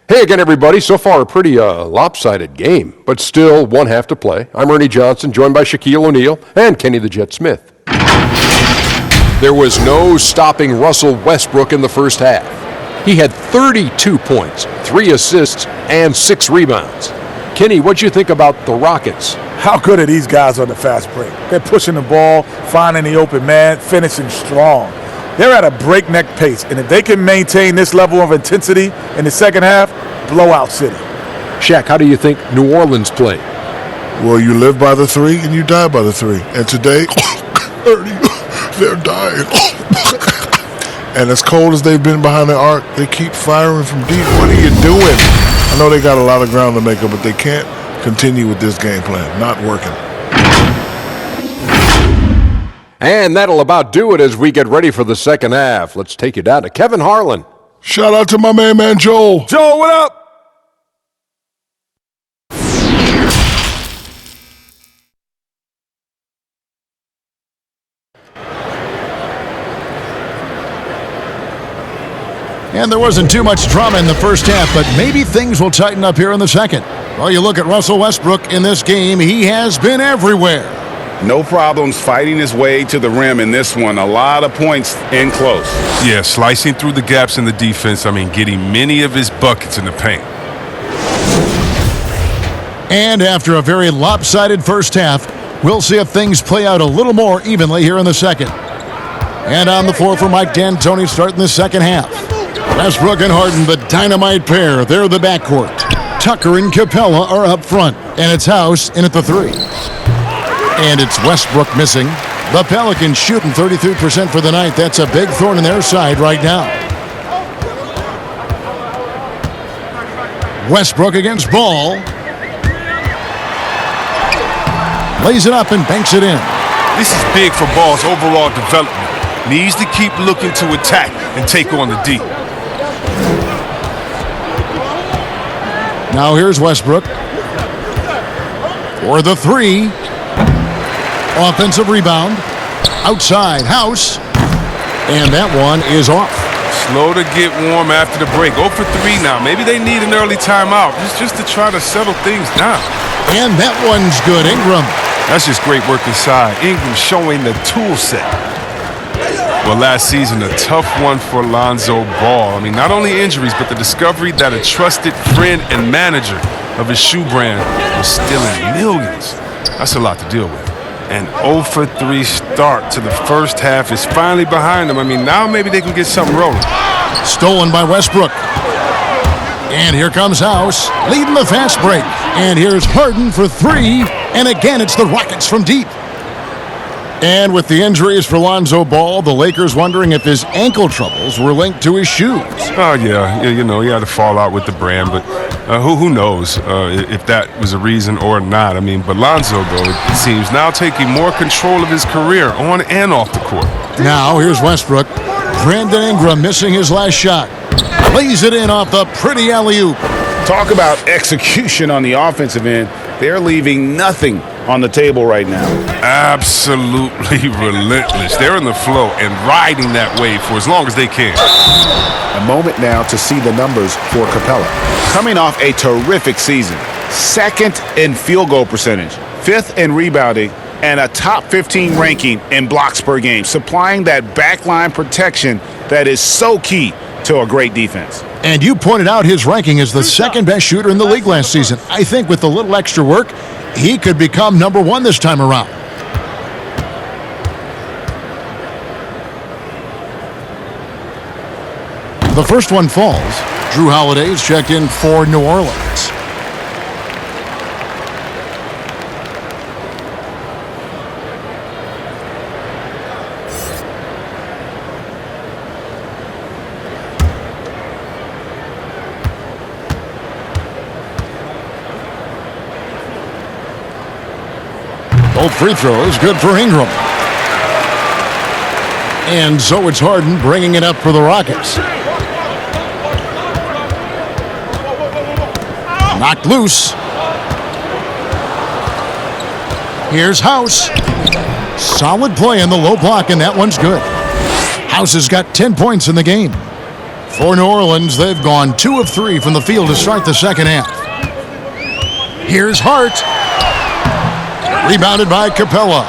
Hey again, everybody. So far, a pretty lopsided game, but still one half to play. I'm Ernie Johnson, joined by Shaquille O'Neal and Kenny the Jet Smith. There was no stopping Russell Westbrook in the first half. He had 32 points, 3 assists, and 6 rebounds. Kenny, what'd you think about the Rockets? How good are these guys on the fast break? They're pushing the ball, finding the open man, finishing strong. They're at a breakneck pace, and if they can maintain this level of intensity in the second half, blowout city. Shaq, how do you think New Orleans played? Well, you live by the three and you die by the three. And today, they're dying. And as cold as they've been behind the arc, they keep firing from deep. What are you doing? I know they got a lot of ground to make up, but they can't continue with this game plan. Not working. And that'll about do it as we get ready for the second half. Let's take you down to Kevin Harlan. Shout out to my man Joel. Joel, what up? And there wasn't too much drama in the first half, but maybe things will tighten up here in the second. Well, you look at Russell Westbrook in this game, he has been everywhere. No problems fighting his way to the rim in this one. A lot of points in close. Yeah, slicing through the gaps in the defense. I mean, getting many of his buckets in the paint. And after a very lopsided first half, we'll see if things play out a little more evenly here in the second. And on the floor for Mike D'Antoni starting the second half. Westbrook and Harden, the dynamite pair. They're the backcourt. Tucker and Capella are up front. And it's House in at the three. And it's Westbrook missing. The Pelicans shooting 33% for the night. That's a big thorn in their side right now. Westbrook against Ball. Lays it up and banks it in. This is big for Ball's overall development. Needs to keep looking to attack and take on the D. Now here's Westbrook for the three. Offensive rebound. Outside, House. And that one is off. Slow to get warm after the break. 0 for 3 now. Maybe they need an early timeout just to try to settle things down. And that one's good. Ingram. That's just great work inside. Ingram showing the tool set. Well, last season, a tough one for Lonzo Ball. I mean, not only injuries, but the discovery that a trusted friend and manager of his shoe brand was stealing millions. That's a lot to deal with. An 0 for 3 start to the first half is finally behind them. I mean, now maybe they can get something rolling. Stolen by Westbrook. And here comes House, leading the fast break. And here's Harden for three. And again, it's the Rockets from deep. And with the injuries for Lonzo Ball, the Lakers wondering if his ankle troubles were linked to his shoes. Oh, yeah, you know, he had to fall out with the brand, but who knows if that was a reason or not. I mean, but Lonzo, though, it seems now taking more control of his career on and off the court. Now, here's Westbrook. Brandon Ingram missing his last shot. Lays it in off the pretty alley-oop. Talk about execution on the offensive end. They're leaving nothing on the table right now. Absolutely relentless. They're in the flow and riding that wave for as long as they can. A moment now to see the numbers for Capella. Coming off a terrific season. Second in field goal percentage, fifth in rebounding, and a top 15 ranking in blocks per game, supplying that backline protection that is so key to a great defense. And you pointed out his ranking as the second best shooter in the league last season. I think with a little extra work, he could become number one this time around. The first one falls. Drew Holiday's checked in for New Orleans. Both free throws good for Ingram. And so it's Harden bringing it up for the Rockets. Knocked loose. Here's House. Solid play in the low block, and that one's good. House has got 10 points in the game. For New Orleans, they've gone 2 of 3 from the field to start the second half. Here's Hart. Rebounded by Capella.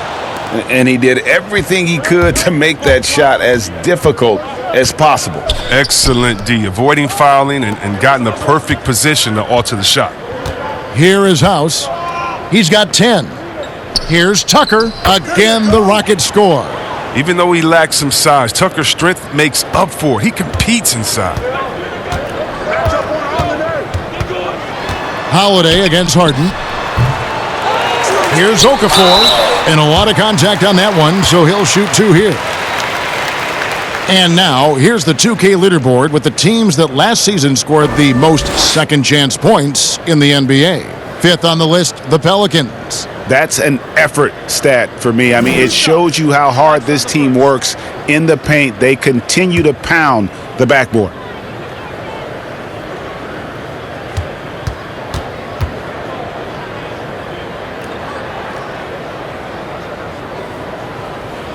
And he did everything he could to make that shot as difficult as possible. Excellent D, avoiding fouling and got in the perfect position to alter the shot. Here is House. He's got 10. Here's Tucker. Again, the Rockets score. Even though he lacks some size, Tucker's strength makes up for it. He competes inside. Holiday against Harden. Here's Okafor. And a lot of contact on that one, so he'll shoot 2 here. And now, here's the 2K leaderboard with the teams that last season scored the most second-chance points in the NBA. 5th on the list, the Pelicans. That's an effort stat for me. I mean, it shows you how hard this team works in the paint. They continue to pound the backboard.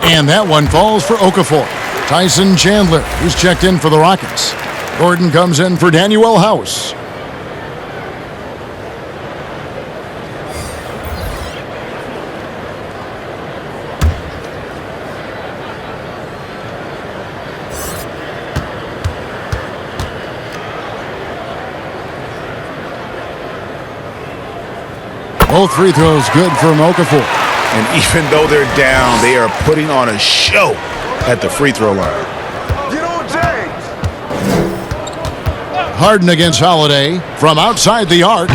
And that one falls for Okafor. Tyson Chandler, who's checked in for the Rockets. Gordon comes in for Daniel House. Both free throws good from Okafor. And even though they're down, they are putting on a show at the free throw line. Harden against Holiday from outside the arc.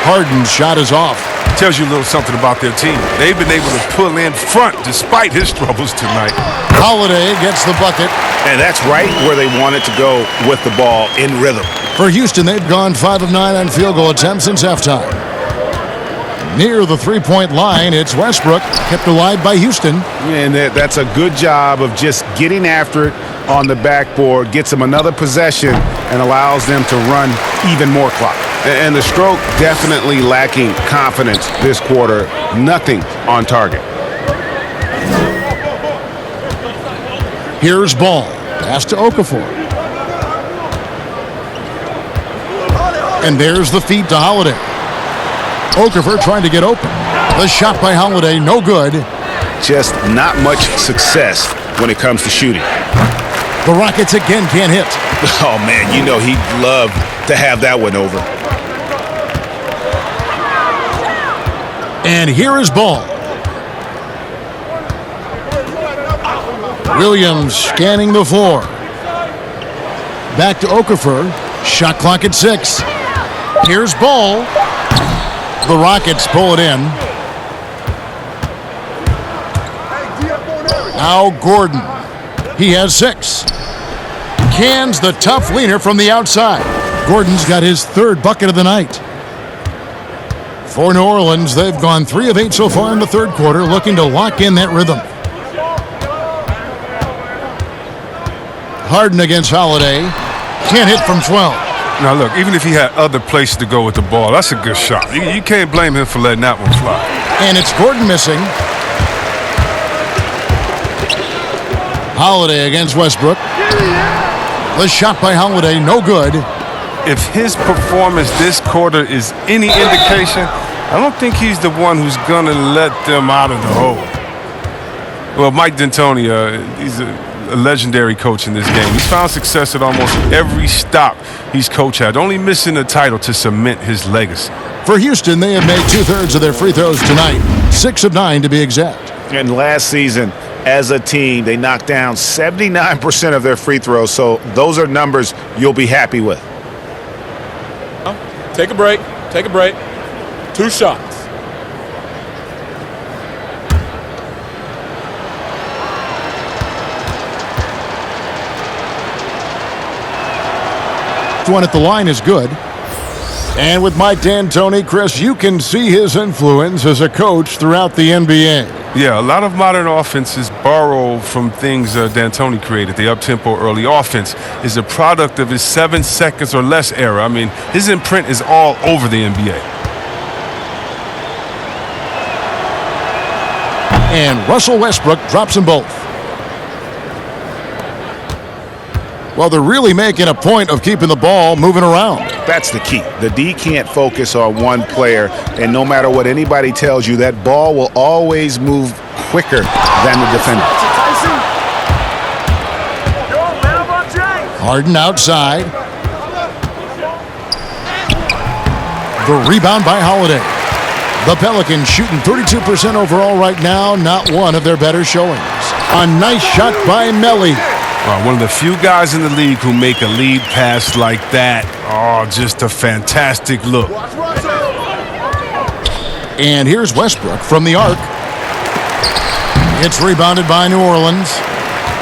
Harden's shot is off. Tells you a little something about their team. They've been able to pull in front despite his troubles tonight. Holiday gets the bucket. And that's right where they wanted to go with the ball in rhythm. For Houston, they've gone 5 of 9 on field goal attempts since halftime. Near the three-point line, it's Westbrook, kept alive by Houston. And that's a good job of just getting after it on the backboard, gets them another possession, and allows them to run even more clock. And the stroke definitely lacking confidence this quarter. Nothing on target. Here's Ball. Pass to Okafor. And there's the feed to Holiday. Okafor trying to get open. The shot by Holiday, no good. Just not much success when it comes to shooting. The Rockets again can't hit. Oh, man, you know he'd love to have that one over. And here is Ball. Williams scanning the floor. Back to Okafor. Shot clock at 6. Here's Ball. The Rockets pull it in. Now Gordon. He has 6. Cans the tough leaner from the outside. Gordon's got his 3rd bucket of the night. For New Orleans, they've gone 3 of 8 so far in the 3rd quarter, looking to lock in that rhythm. Harden against Holiday. Can't hit from 12. Now, look, even if he had other places to go with the ball, that's a good shot. You can't blame him for letting that one fly. And it's Gordon missing. Holiday against Westbrook. The shot by Holiday, no good. If his performance this quarter is any indication, I don't think he's the one who's going to let them out of the hole. Well, Mike D'Antoni, he's a legendary coach in this game. He's found success at almost every stop he's coached at, only missing a title to cement his legacy. For Houston, they have made 2/3 of their free throws tonight, 6 of 9 to be exact. And last season, as a team, they knocked down 79% of their free throws, so those are numbers you'll be happy with. Take a break. Take a break. 2 shots. One at the line is good. And with Mike D'Antoni, Chris, you can see his influence as a coach throughout the NBA. Yeah, a lot of modern offenses borrow from things D'Antoni created. The up-tempo early offense is a product of his 7 seconds or less era. I mean, his imprint is all over the NBA. And Russell Westbrook drops them both. Well, they're really making a point of keeping the ball moving around. That's the key. The D can't focus on one player, and no matter what anybody tells you, that ball will always move quicker than the defender. Harden outside. The rebound by Holiday. The Pelicans shooting 32% overall right now, not one of their better showings. A nice shot by Melly. One of the few guys in the league who make a lead pass like that. Oh, just a fantastic look. And here's Westbrook from the arc. It's rebounded by New Orleans.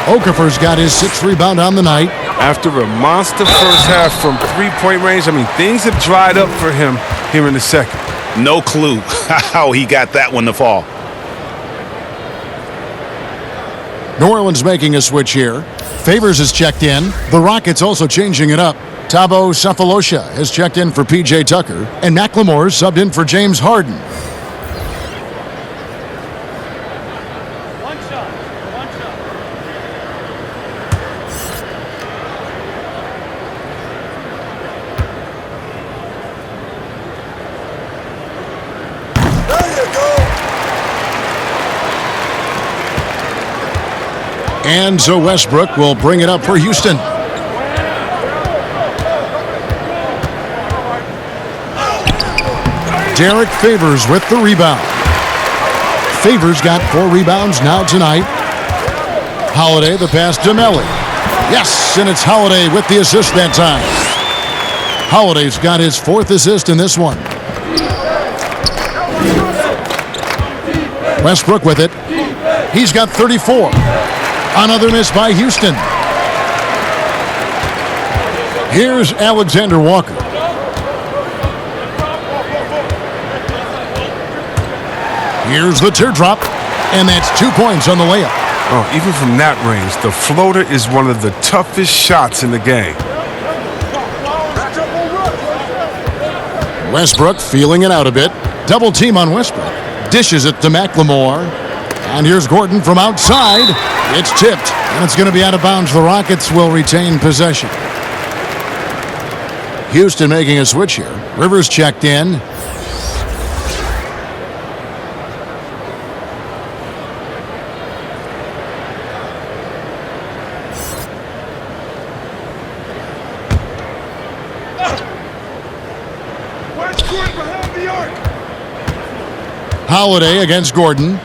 Okafor's got his 6th rebound on the night. After a monster first half from three-point range, I mean, things have dried up for him here in the second. No clue how he got that one to fall. New Orleans making a switch here. Favors is checked in. The Rockets also changing it up. Thabo Sefolosha has checked in for P.J. Tucker. And McLemore subbed in for James Harden. And so Westbrook will bring it up for Houston. Derek Favors with the rebound. Favors got 4 rebounds now tonight. Holiday, the pass to Melly. Yes, and it's Holiday with the assist that time. Holiday's got his 4th assist in this one. Westbrook with it. He's got 34. Another miss by Houston. Here's Alexander Walker. Here's the teardrop, and that's 2 points on the layup. Oh, even from that range, the floater is one of the toughest shots in the game. Westbrook feeling it out a bit. Double team on Westbrook. Dishes it to McLemore. And here's Gordon from outside. It's tipped, and it's going to be out of bounds. The Rockets will retain possession. Houston making a switch here. Rivers checked in. Holiday against Gordon.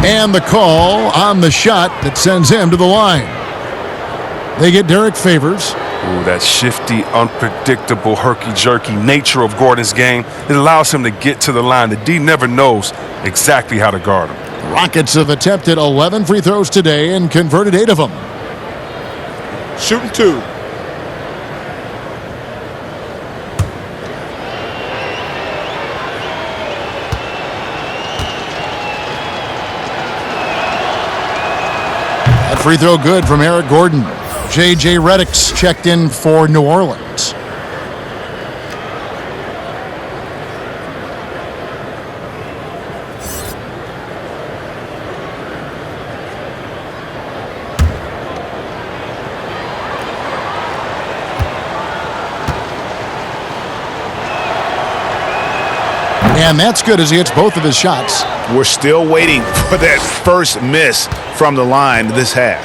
And the call on the shot that sends him to the line. They get Derek Favors. Ooh, that shifty, unpredictable, herky-jerky nature of Gordon's game, it allows him to get to the line. The D never knows exactly how to guard him. The Rockets have attempted 11 free throws today and converted 8 of them. Shooting 2. Free throw good from Eric Gordon. J.J. Redick's checked in for New Orleans. And that's good as he hits both of his shots. We're still waiting for that first miss from the line this half.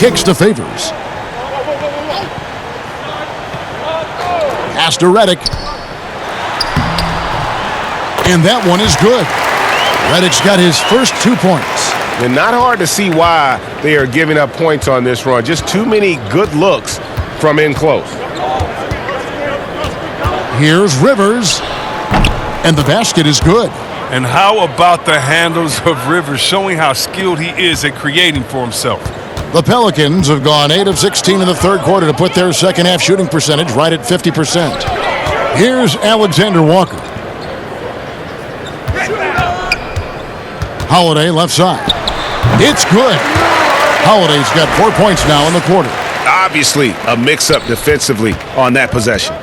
Kicks to Favors. Pass to Redick. And that one is good. Redick's got his first 2 points. And not hard to see why they are giving up points on this run. Just too many good looks from in close. Here's Rivers. And the basket is good. And how about the handles of Rivers, showing how skilled he is at creating for himself. The Pelicans have gone 8 of 16 in the third quarter to put their second half shooting percentage right at 50%. Here's Alexander Walker. Holiday left side. It's good. Holiday's got 4 points now in the quarter. Obviously a mix-up defensively on that possession.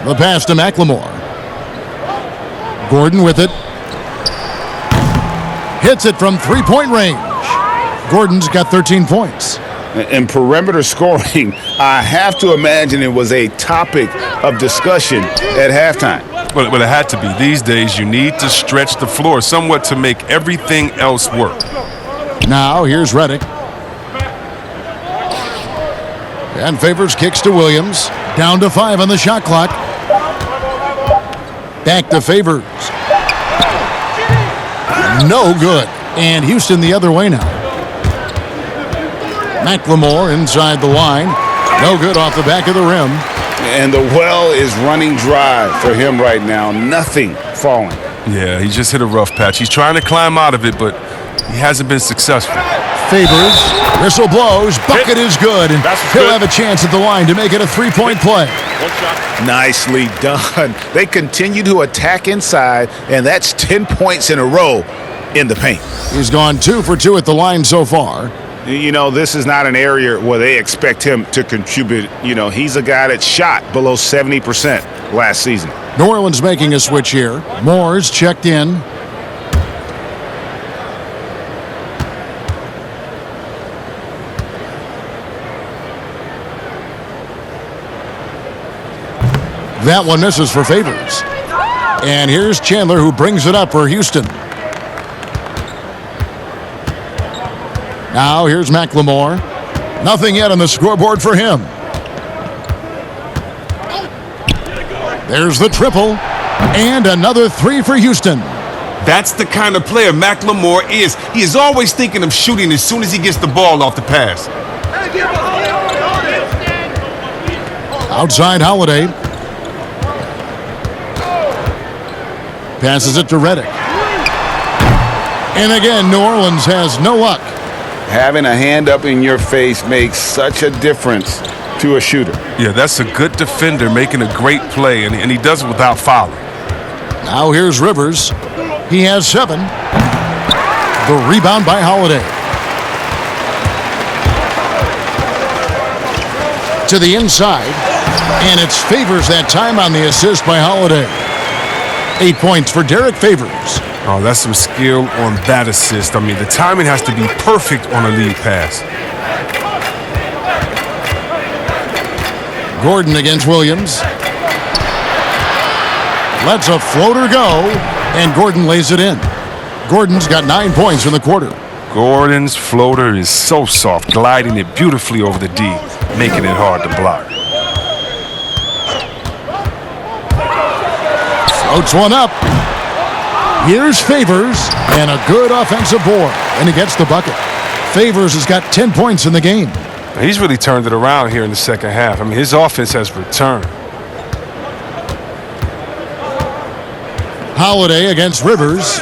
The pass to McLemore. Gordon with it. Hits it from three-point range. Gordon's got 13 points. In perimeter scoring, I have to imagine it was a topic of discussion at halftime. Well, it had to be. These days, you need to stretch the floor somewhat to make everything else work. Now, here's Redick. And Favors kicks to Williams. Down to 5 on the shot clock. Back to Favors. No good. And Houston the other way now. McLemore inside the line. No good off the back of the rim. And the well is running dry for him right now. Nothing falling. Yeah, he just hit a rough patch. He's trying to climb out of it, but he hasn't been successful. Favors. Whistle blows. Bucket is good. And he'll have a chance at the line to make it a three-point play. Nicely done. They continue to attack inside, and that's 10 points in a row in the paint. He's gone 2 for 2 at the line so far. You know, this is not an area where they expect him to contribute. You know, he's a guy that shot below 70% last season. New Orleans making a switch here. Moore's checked in. That one misses for Favors. And here's Chandler, who brings it up for Houston. Now here's McLemore. Nothing yet on the scoreboard for him. There's the triple. And another 3 for Houston. That's the kind of player McLemore is. He is always thinking of shooting as soon as he gets the ball off the pass. Outside Holiday. Passes it to Redick. And again, New Orleans has no luck. Having a hand up in your face makes such a difference to a shooter. Yeah, that's a good defender making a great play, and he does it without fouling. Now here's Rivers. He has 7. The rebound by Holiday. To the inside. And it's Favors that time on the assist by Holiday. 8 points for Derek Favors. Oh, that's some skill on that assist. I mean, the timing has to be perfect on a lead pass. Gordon against Williams. Lets a floater go, and Gordon lays it in. Gordon's got 9 points in the quarter. Gordon's floater is so soft, gliding it beautifully over the D, making it hard to block. Floats one up. Here's Favors, and a good offensive board, and he gets the bucket. Favors has got 10 points in the game. He's really turned it around here in the second half. I mean, his offense has returned. Holiday against Rivers.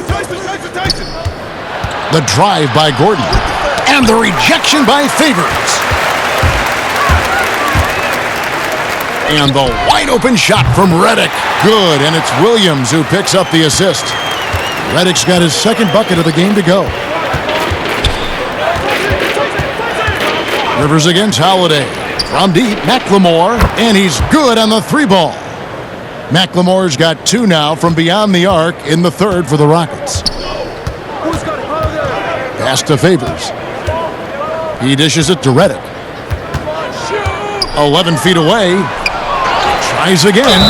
The drive by Gordon. And the rejection by Favors. And the wide open shot from Redick. Good, and it's Williams who picks up the assist. Redick's got his second bucket of the game to go. Rivers against Holiday. From deep, McLemore, and he's good on the 3-ball. McLemore's got 2 now from beyond the arc in the third for the Rockets. Pass to Favors. He dishes it to Redick. 11 feet away. Tries again.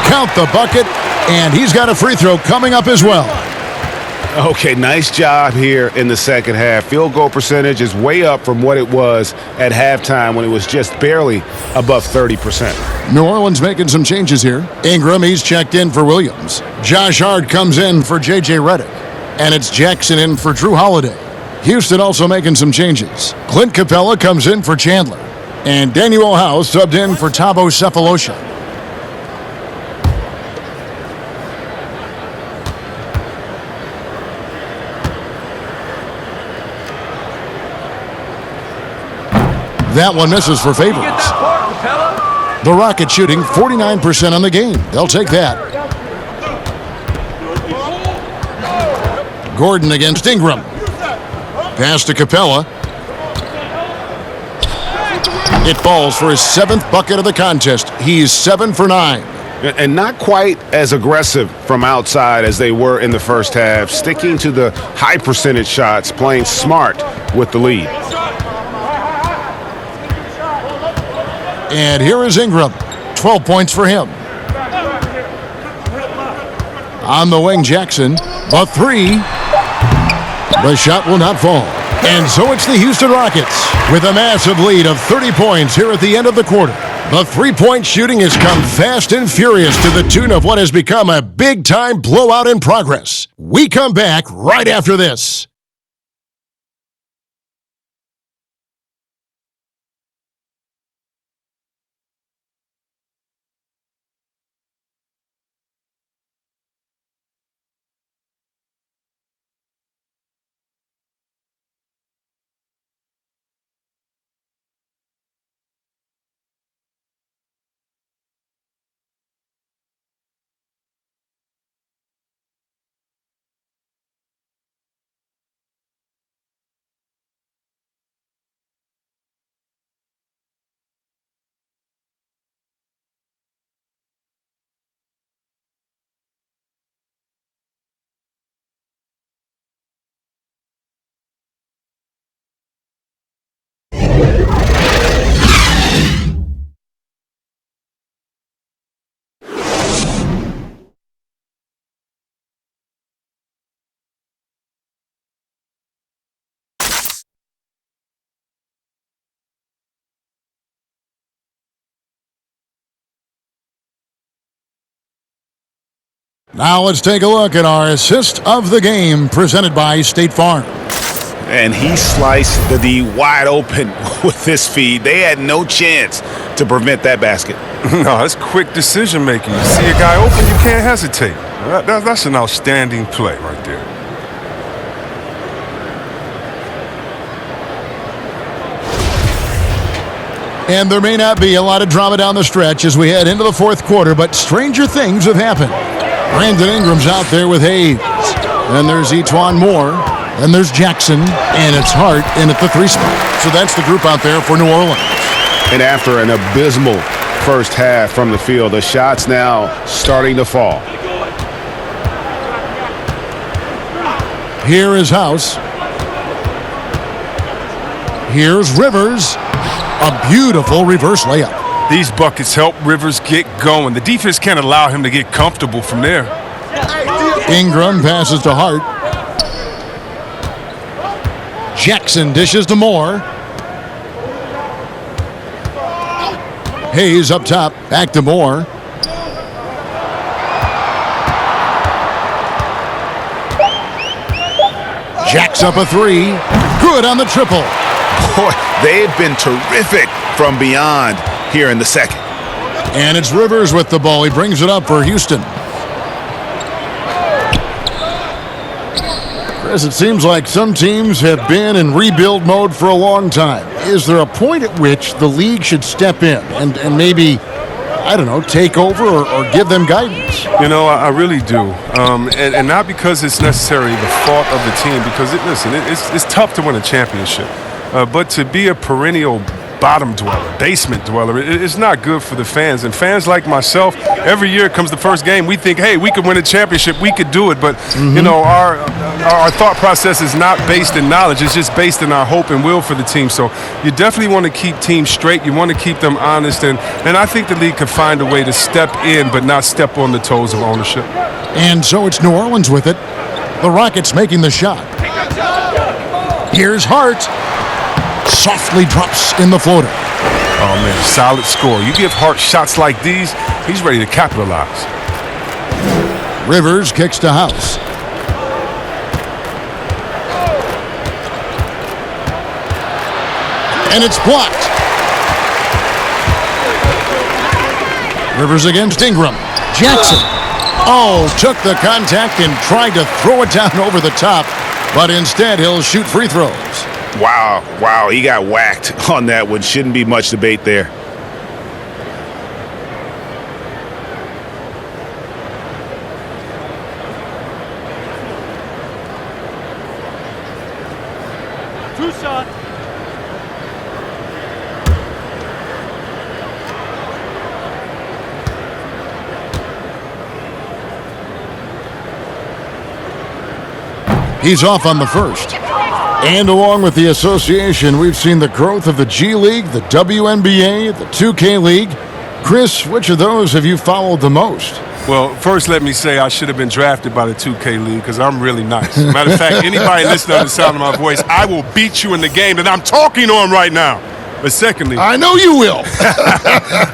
Count the bucket, and he's got a free throw coming up as well. Okay, nice job here in the second half. Field goal percentage is way up from what it was at halftime when it was just barely above 30%. New Orleans making some changes here. Ingram, he's checked in for Williams. Josh Hart comes in for J.J. Redick. And it's Jackson in for Drew Holiday. Houston also making some changes. Clint Capella comes in for Chandler. And Daniel House subbed in for Thabo Cephalosha. That one misses for Favors. The Rockets shooting 49% on the game. They'll take that. Gordon against Ingram. Pass to Capella. It falls for his 7th bucket of the contest. He's 7 for 9. And not quite as aggressive from outside as they were in the first half, sticking to the high percentage shots, playing smart with the lead. And here is Ingram. 12 points for him. On the wing, Jackson. The 3. The shot will not fall. And so it's the Houston Rockets with a massive lead of 30 points here at the end of the quarter. The three-point shooting has come fast and furious to the tune of what has become a big-time blowout in progress. We come back right after this. Now let's take a look at our assist of the game presented by State Farm. And he sliced the D wide open with this feed. They had no chance to prevent that basket. No, that's quick decision making. You see a guy open, you can't hesitate. That's an outstanding play right there. And there may not be a lot of drama down the stretch as we head into the fourth quarter, but stranger things have happened. Brandon Ingram's out there with Hayes. Then there's Etuan Moore. Then there's Jackson. And it's Hart in at the three spot. So that's the group out there for New Orleans. And after an abysmal first half from the field, the shots now starting to fall. Here is House. Here's Rivers. A beautiful reverse layup. These buckets help Rivers get going. The defense can't allow him to get comfortable from there. Ingram passes to Hart. Jackson dishes to Moore. Hayes up top. Back to Moore. Jacks up a three. Good on the triple. Boy, they've been terrific from beyond here in the second. And it's Rivers with the ball. He brings it up for Houston. Chris, it seems like some teams have been in rebuild mode for a long time. Is there a point at which the league should step in and maybe, I don't know, take over or give them guidance? You know, I really do. And not because it's necessarily the fault of the team, because, it's tough to win a championship. But to be a perennial bottom dweller, basement dweller, it's not good for the fans. And fans like myself, every year comes the first game, we think, hey, we could win a championship, we could do it. But, you know, our thought process is not based in knowledge. It's just based in our hope and will for the team. So you definitely want to keep teams straight. You want to keep them honest. And I think the league could find a way to step in but not step on the toes of ownership. And so it's New Orleans with it. The Rockets making the shot. Here's Hart. Softly drops in the floater. Oh, man, solid score. You give Hart shots like these, he's ready to capitalize. Rivers kicks to House. And it's blocked. Rivers against Ingram. Jackson. Oh, took the contact and tried to throw it down over the top, but instead he'll shoot free throws. Wow, he got whacked on that one. Shouldn't be much debate there. Two shots. He's off on the first. And along with the association, we've seen the growth of the G League, the WNBA, the 2K League. Chris, which of those have you followed the most? Well, first let me say I should have been drafted by the 2K League because I'm really nice. Matter of fact, anybody listening to the sound of my voice, I will beat you in the game that I'm talking on right now. But secondly, I know you will.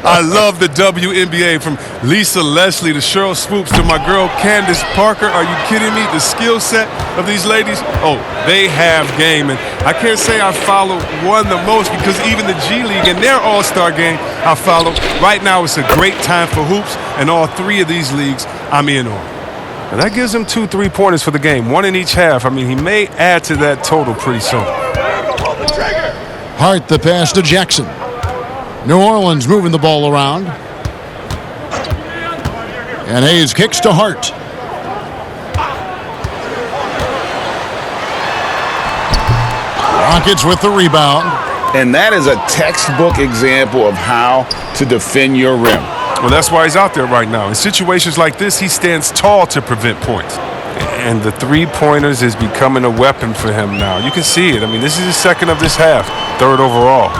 I love the WNBA, from Lisa Leslie to Cheryl Swoops to my girl Candace Parker. Are you kidding me? The skill set of these ladies, oh, they have game. And I can't say I follow one the most because even the G League and their all-star game I follow. Right now it's a great time for hoops, and all three of these leagues I'm in on. And that gives him 2 3-pointers for the game, one in each half. I mean, he may add to that total pretty soon. Hart the pass to Jackson. New Orleans moving the ball around. And Hayes kicks to Hart. Rockets with the rebound. And that is a textbook example of how to defend your rim. Well, that's why he's out there right now. In situations like this, he stands tall to prevent points. And the three-pointers is becoming a weapon for him now. You can see it. I mean, this is his second of this half, third overall.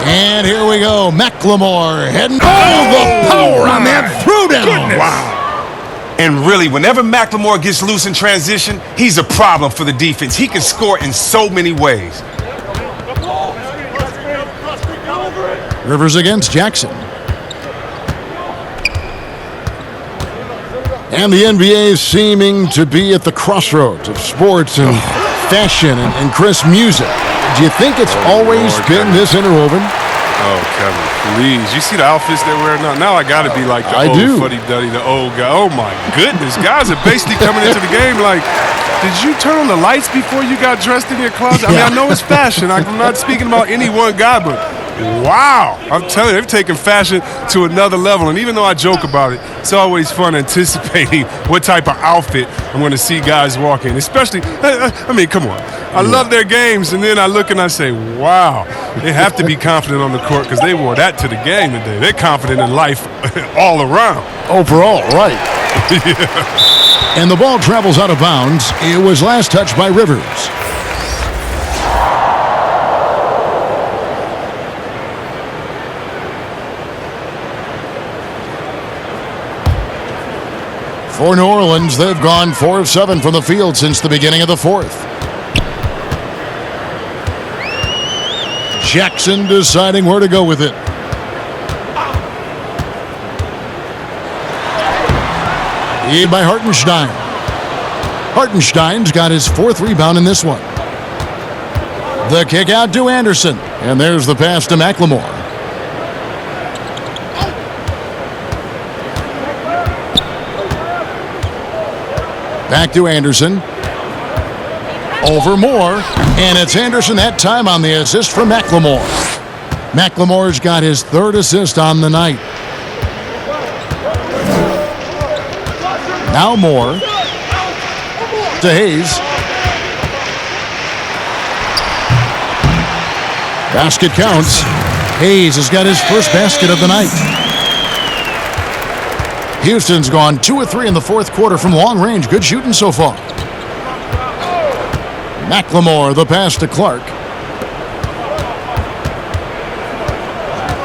And here we go. McLemore heading. Oh, the power on that throwdown. Wow. And really, whenever McLemore gets loose in transition, he's a problem for the defense. He can score in so many ways. Rivers against Jackson. And the NBA is seeming to be at the crossroads of sports and fashion and crisp music. Do you think it's always been this interwoven? Oh, Kevin, please. You see the outfits they're wearing now? Now I got to be like the old fuddy-duddy, the old guy. Oh, my goodness. Guys are basically coming into the game like, did you turn on the lights before you got dressed in your closet? I mean, I know it's fashion. I'm not speaking about any one guy, but wow. I'm telling you, they've taken fashion to another level. And even though I joke about it, it's always fun anticipating what type of outfit I'm going to see guys walk in. Especially, I mean, come on. I love their games, and then I look and I say, wow. They have to be confident on the court because they wore that to the game today. They're confident in life all around. Overall, right. And the ball travels out of bounds. It was last touched by Rivers. For New Orleans, they've gone 4 of 7 from the field since the beginning of the fourth. Jackson deciding where to go with it. Lead by Hartenstein. Hartenstein's got his 4th rebound in this one. The kick out to Anderson. And there's the pass to McLemore. Back to Anderson. Over Moore. And it's Anderson that time on the assist from McLemore. McLemore's got his 3rd assist on the night. Now Moore to Hayes. Basket counts. Hayes has got his first basket of the night. Houston's gone 2 of 3 in the fourth quarter from long range. Good shooting so far. McLemore, the pass to Clark.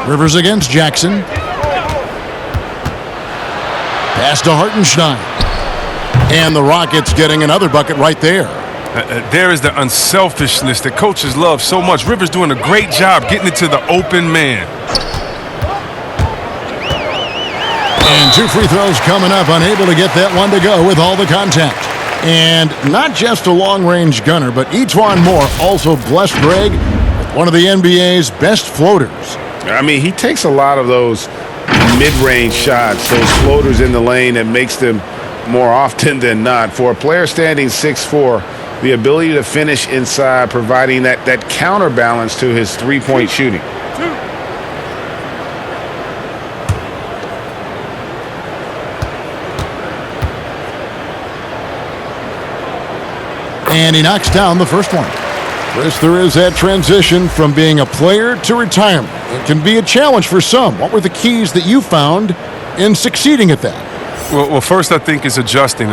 Rivers against Jackson. Pass to Hartenstein. And the Rockets getting another bucket right there. There is the unselfishness that coaches love so much. Rivers doing a great job getting it to the open man. And 2 free throws coming up, unable to get that one to go with all the contact. And not just a long-range gunner, but E'Twaun Moore also blessed Greg with one of the NBA's best floaters. I mean, he takes a lot of those mid-range shots, those floaters in the lane that makes them more often than not. For a player standing 6'4", the ability to finish inside, providing that counterbalance to his three-point shooting. And he knocks down the first one. Chris, there is that transition from being a player to retirement. It can be a challenge for some. What were the keys that you found in succeeding at that? Well, first I think is adjusting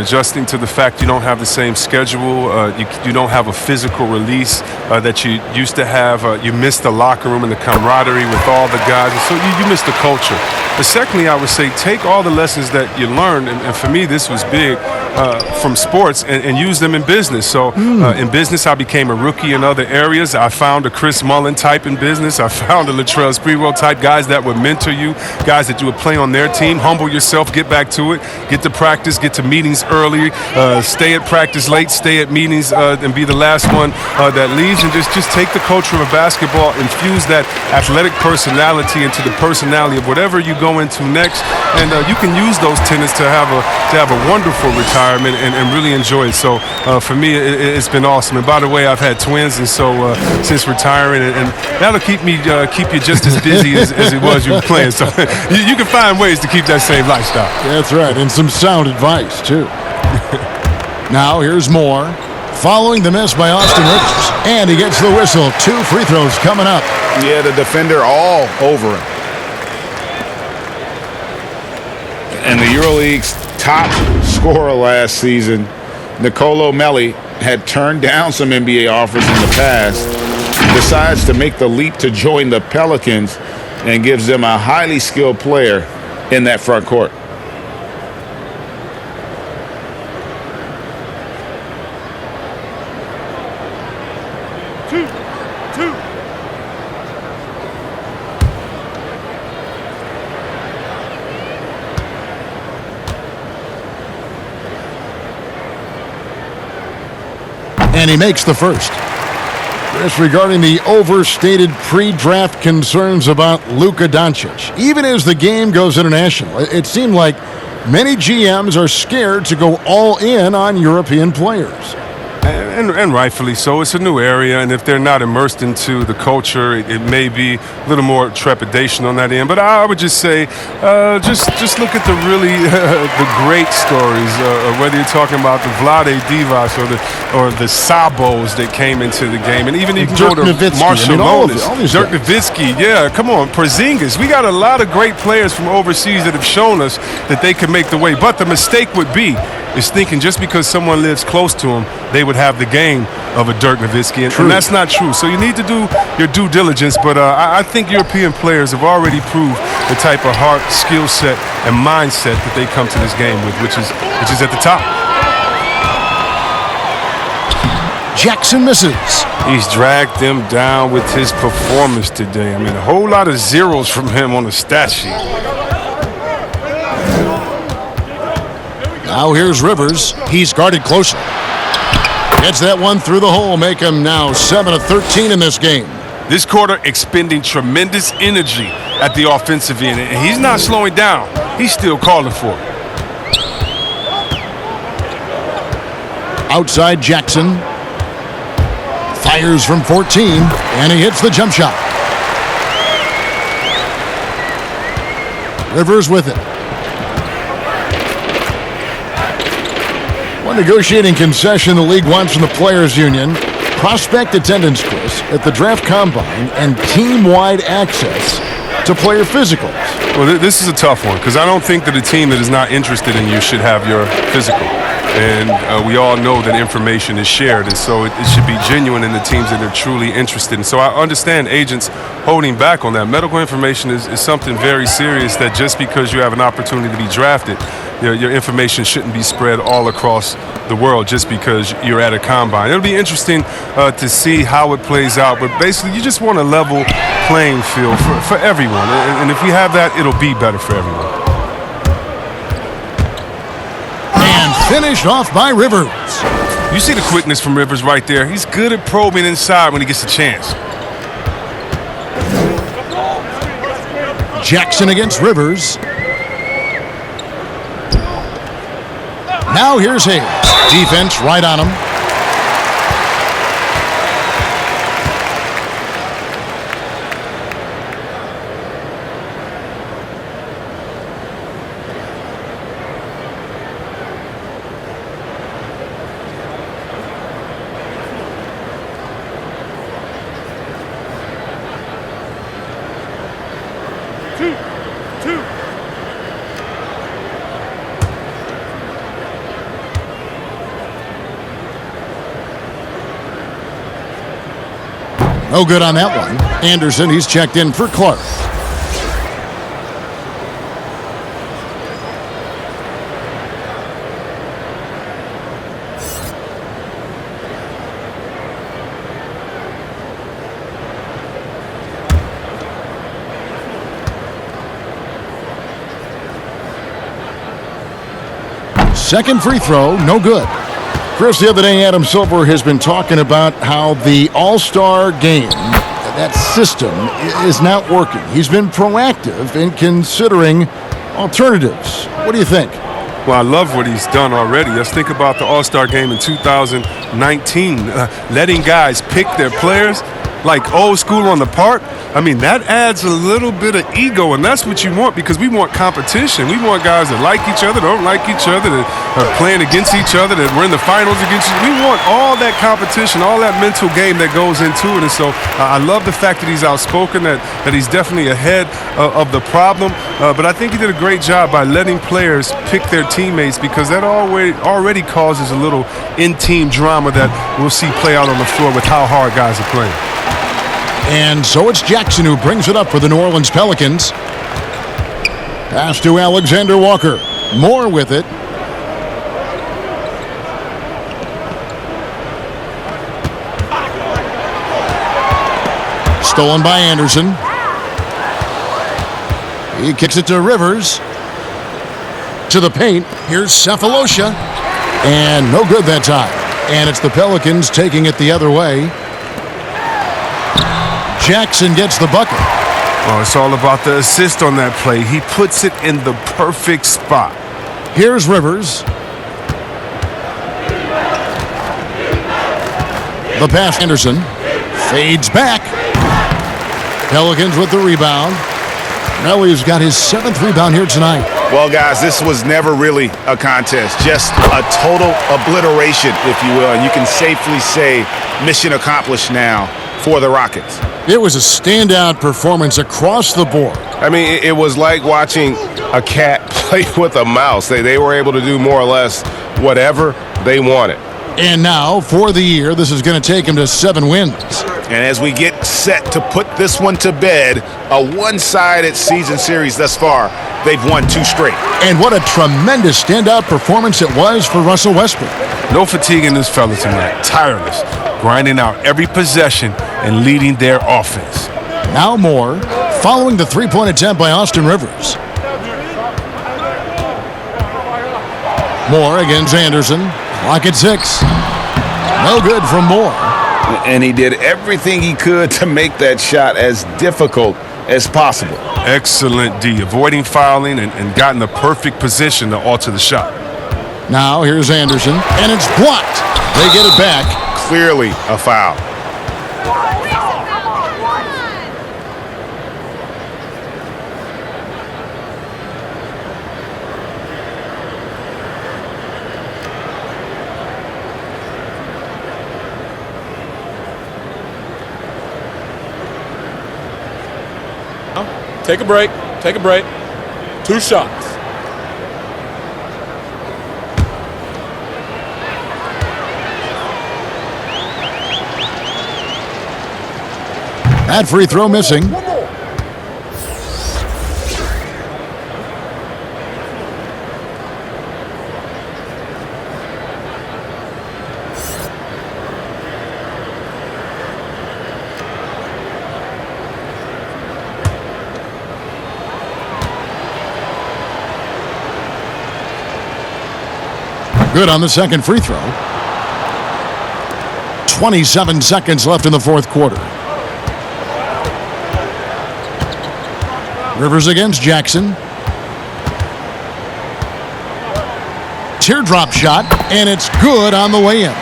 to the fact you don't have the same schedule. You don't have a physical release that you used to have. You miss the locker room and the camaraderie with all the guys, and so you miss the culture. But secondly, I would say take all the lessons that you learned, and for me this was big, from sports and use them in business. So in business, I became a rookie in other areas. I found a Chris Mullen type in business. I found a Latrell Sprewell type, guys that would mentor you, guys that you would play on their team. Humble yourself, get back to it. Get to practice, get to meetings early, stay at practice late, stay at meetings, and be the last one that leaves. And just take the culture of basketball, infuse that athletic personality into the personality of whatever you go into next, and you can use those tenets to have a wonderful retirement and really enjoy it. So for me, it's been awesome. And by the way, I've had twins, and so since retiring, and that'll keep you just as busy as it was you were playing. So you can find ways to keep that same lifestyle. That's right. And some sound advice, too. Now, here's more. Following the miss by Austin Rivers. And he gets the whistle. 2 free throws coming up. Yeah, the defender all over him. And the EuroLeague's top scorer last season, Nicolo Melli, had turned down some NBA offers in the past, decides to make the leap to join the Pelicans, and gives them a highly skilled player in that front court. And he makes the first. Chris, regarding the overstated pre-draft concerns about Luka Doncic, even as the game goes international, it seemed like many GMs are scared to go all in on European players. And rightfully so. It's a new area, and if they're not immersed into the culture, it may be a little more trepidation on that end. But I would just say, just look at the really the great stories, whether you're talking about the Vlade Divac or the Sabos that came into the game, and even you can go to Marshall Monis, Dirk Nowitzki. Yeah, come on, Porzingis. We got a lot of great players from overseas that have shown us that they can make the way. But the mistake would be is thinking just because someone lives close to them, they would have the game of a Dirk Nowitzki, and that's not true. So you need to do your due diligence, but I think European players have already proved the type of heart, skill set, and mindset that they come to this game with, which is at the top. Jackson misses. He's dragged them down with his performance today. I mean, a whole lot of zeros from him on the stat sheet. Now here's Rivers. He's guarded closer. Gets that one through the hole, make him now 7 of 13 in this game. This quarter expending tremendous energy at the offensive end, and he's not slowing down. He's still calling for it. Outside Jackson. Fires from 14, and he hits the jump shot. Rivers with it. One negotiating concession the league wants from the Players Union: prospect attendance, Chris, at the draft combine and team-wide access to player physicals. Well, this is a tough one because I don't think that a team that is not interested in you should have your physical. And we all know that information is shared, and so it should be genuine in the teams that are truly interested. And so I understand agents holding back on that. Medical information is something very serious that just because you have an opportunity to be drafted, your information shouldn't be spread all across the world just because you're at a combine. It'll be interesting to see how it plays out, but basically you just want a level playing field for everyone. And if we have that, it'll be better for everyone. Finished off by Rivers. You see the quickness from Rivers right there. He's good at probing inside when he gets a chance. Jackson against Rivers. Now here's Hayes. Defense right on him. No good on that one. Anderson, he's checked in for Clark. Second free throw, no good. Chris, the other day, Adam Silver has been talking about how the All-Star game, that system, is not working. He's been proactive in considering alternatives. What do you think? Well, I love what he's done already. Let's think about the All-Star game in 2019, letting guys pick their players like old school on the park. I mean, that adds a little bit of ego, and that's what you want because we want competition. We want guys that like each other, don't like each other, that are playing against each other, that we're in the finals against each other. We want all that competition, all that mental game that goes into it. And so I love the fact that he's outspoken, that he's definitely ahead of the problem. But I think he did a great job by letting players pick their teammates because that already causes a little in-team drama that we'll see play out on the floor with how hard guys are playing. And so it's Jackson who brings it up for the New Orleans Pelicans. Pass to Alexander Walker. Moore with it. Stolen by Anderson. He kicks it to Rivers. To the paint. Here's Cephalosha. And no good that time. And it's the Pelicans taking it the other way. Jackson gets the bucket. Oh, it's all about the assist on that play. He puts it in the perfect spot. Here's Rivers. The pass, Anderson. Fades back. Pelicans with the rebound. Nelly's got his 7th rebound here tonight. Well, guys, this was never really a contest. Just a total obliteration, if you will. And you can safely say mission accomplished now for the Rockets. It was a standout performance across the board. I mean, it was like watching a cat play with a mouse. They were able to do more or less whatever they wanted. And now, for the year, this is going to take him to 7 wins. And as we get set to put this one to bed, a one-sided season series thus far, they've won 2 straight. And what a tremendous standout performance it was for Russell Westbrook. No fatigue in this fella tonight. Tireless, grinding out every possession and leading their offense. Now Moore, following the three-point attempt by Austin Rivers. Moore against Anderson. Clock at 6. No good from Moore. And he did everything he could to make that shot as difficult as possible. Excellent D, avoiding fouling and got in the perfect position to alter the shot. Now here's Anderson, and it's blocked. They get it back. Clearly a foul. Take a break. Take a break. 2 shots. That free throw missing. Good on the second free throw. 27 seconds left in the 4th quarter. Rivers against Jackson. Teardrop shot, and it's good on the way in.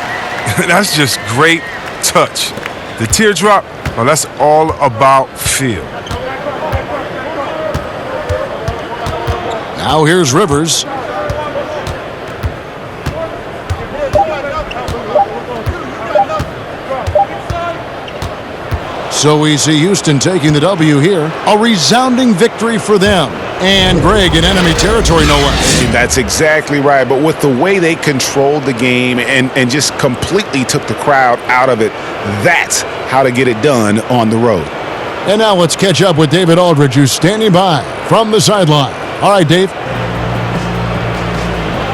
That's just great touch. The teardrop, well, that's all about feel. Now here's Rivers. So we see Houston taking the W here. A resounding victory for them. And Greg in enemy territory, no less. That's exactly right. But with the way they controlled the game and just completely took the crowd out of it, that's how to get it done on the road. And now let's catch up with David Aldridge, who's standing by from the sideline. All right, Dave.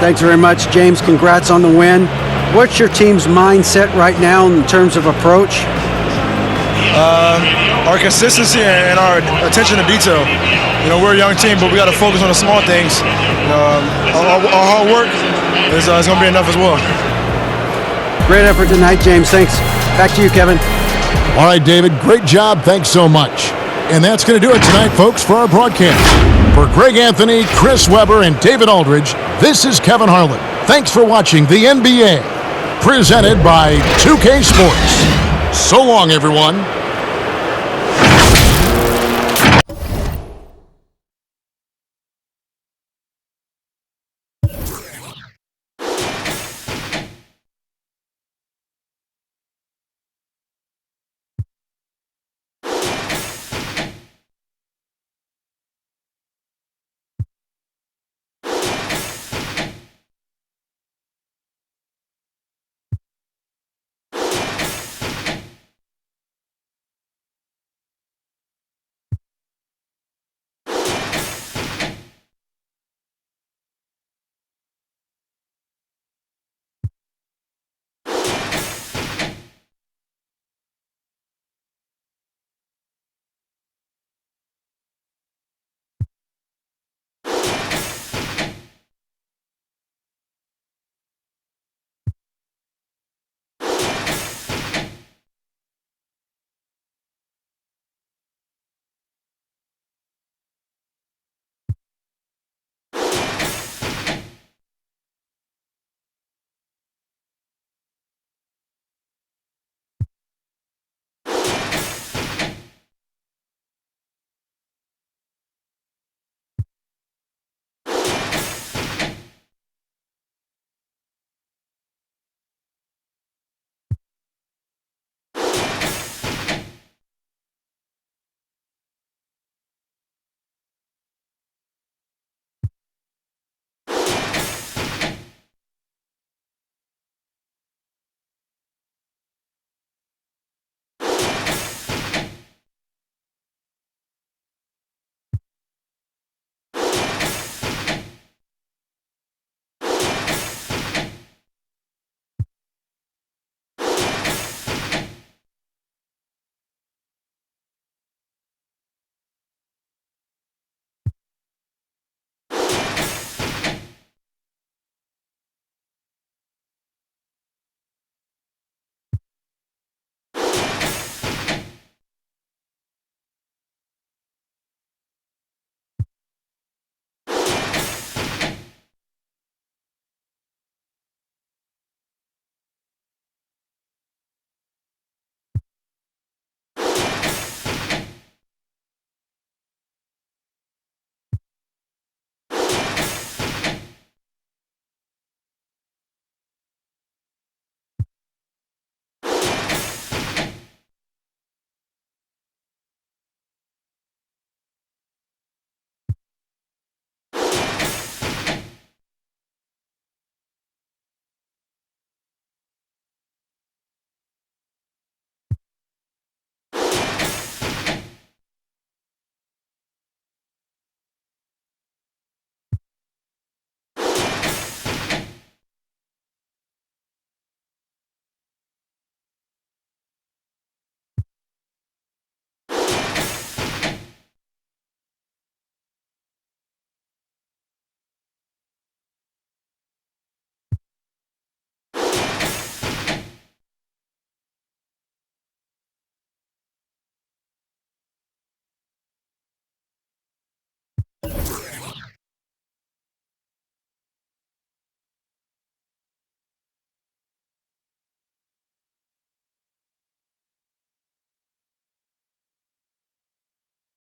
Thanks very much, James. Congrats on the win. What's your team's mindset right now in terms of approach? Our consistency and our attention to detail. We're a young team, but we got to focus on the small things. Our hard work is going to be enough as well. Great effort tonight, James. Thanks. Back to you, Kevin. All right, David. Great job. Thanks so much. And that's going to do it tonight, folks, for our broadcast. For Greg Anthony, Chris Webber, and David Aldridge, this is Kevin Harlan. Thanks for watching the NBA, presented by 2K Sports. So long, everyone.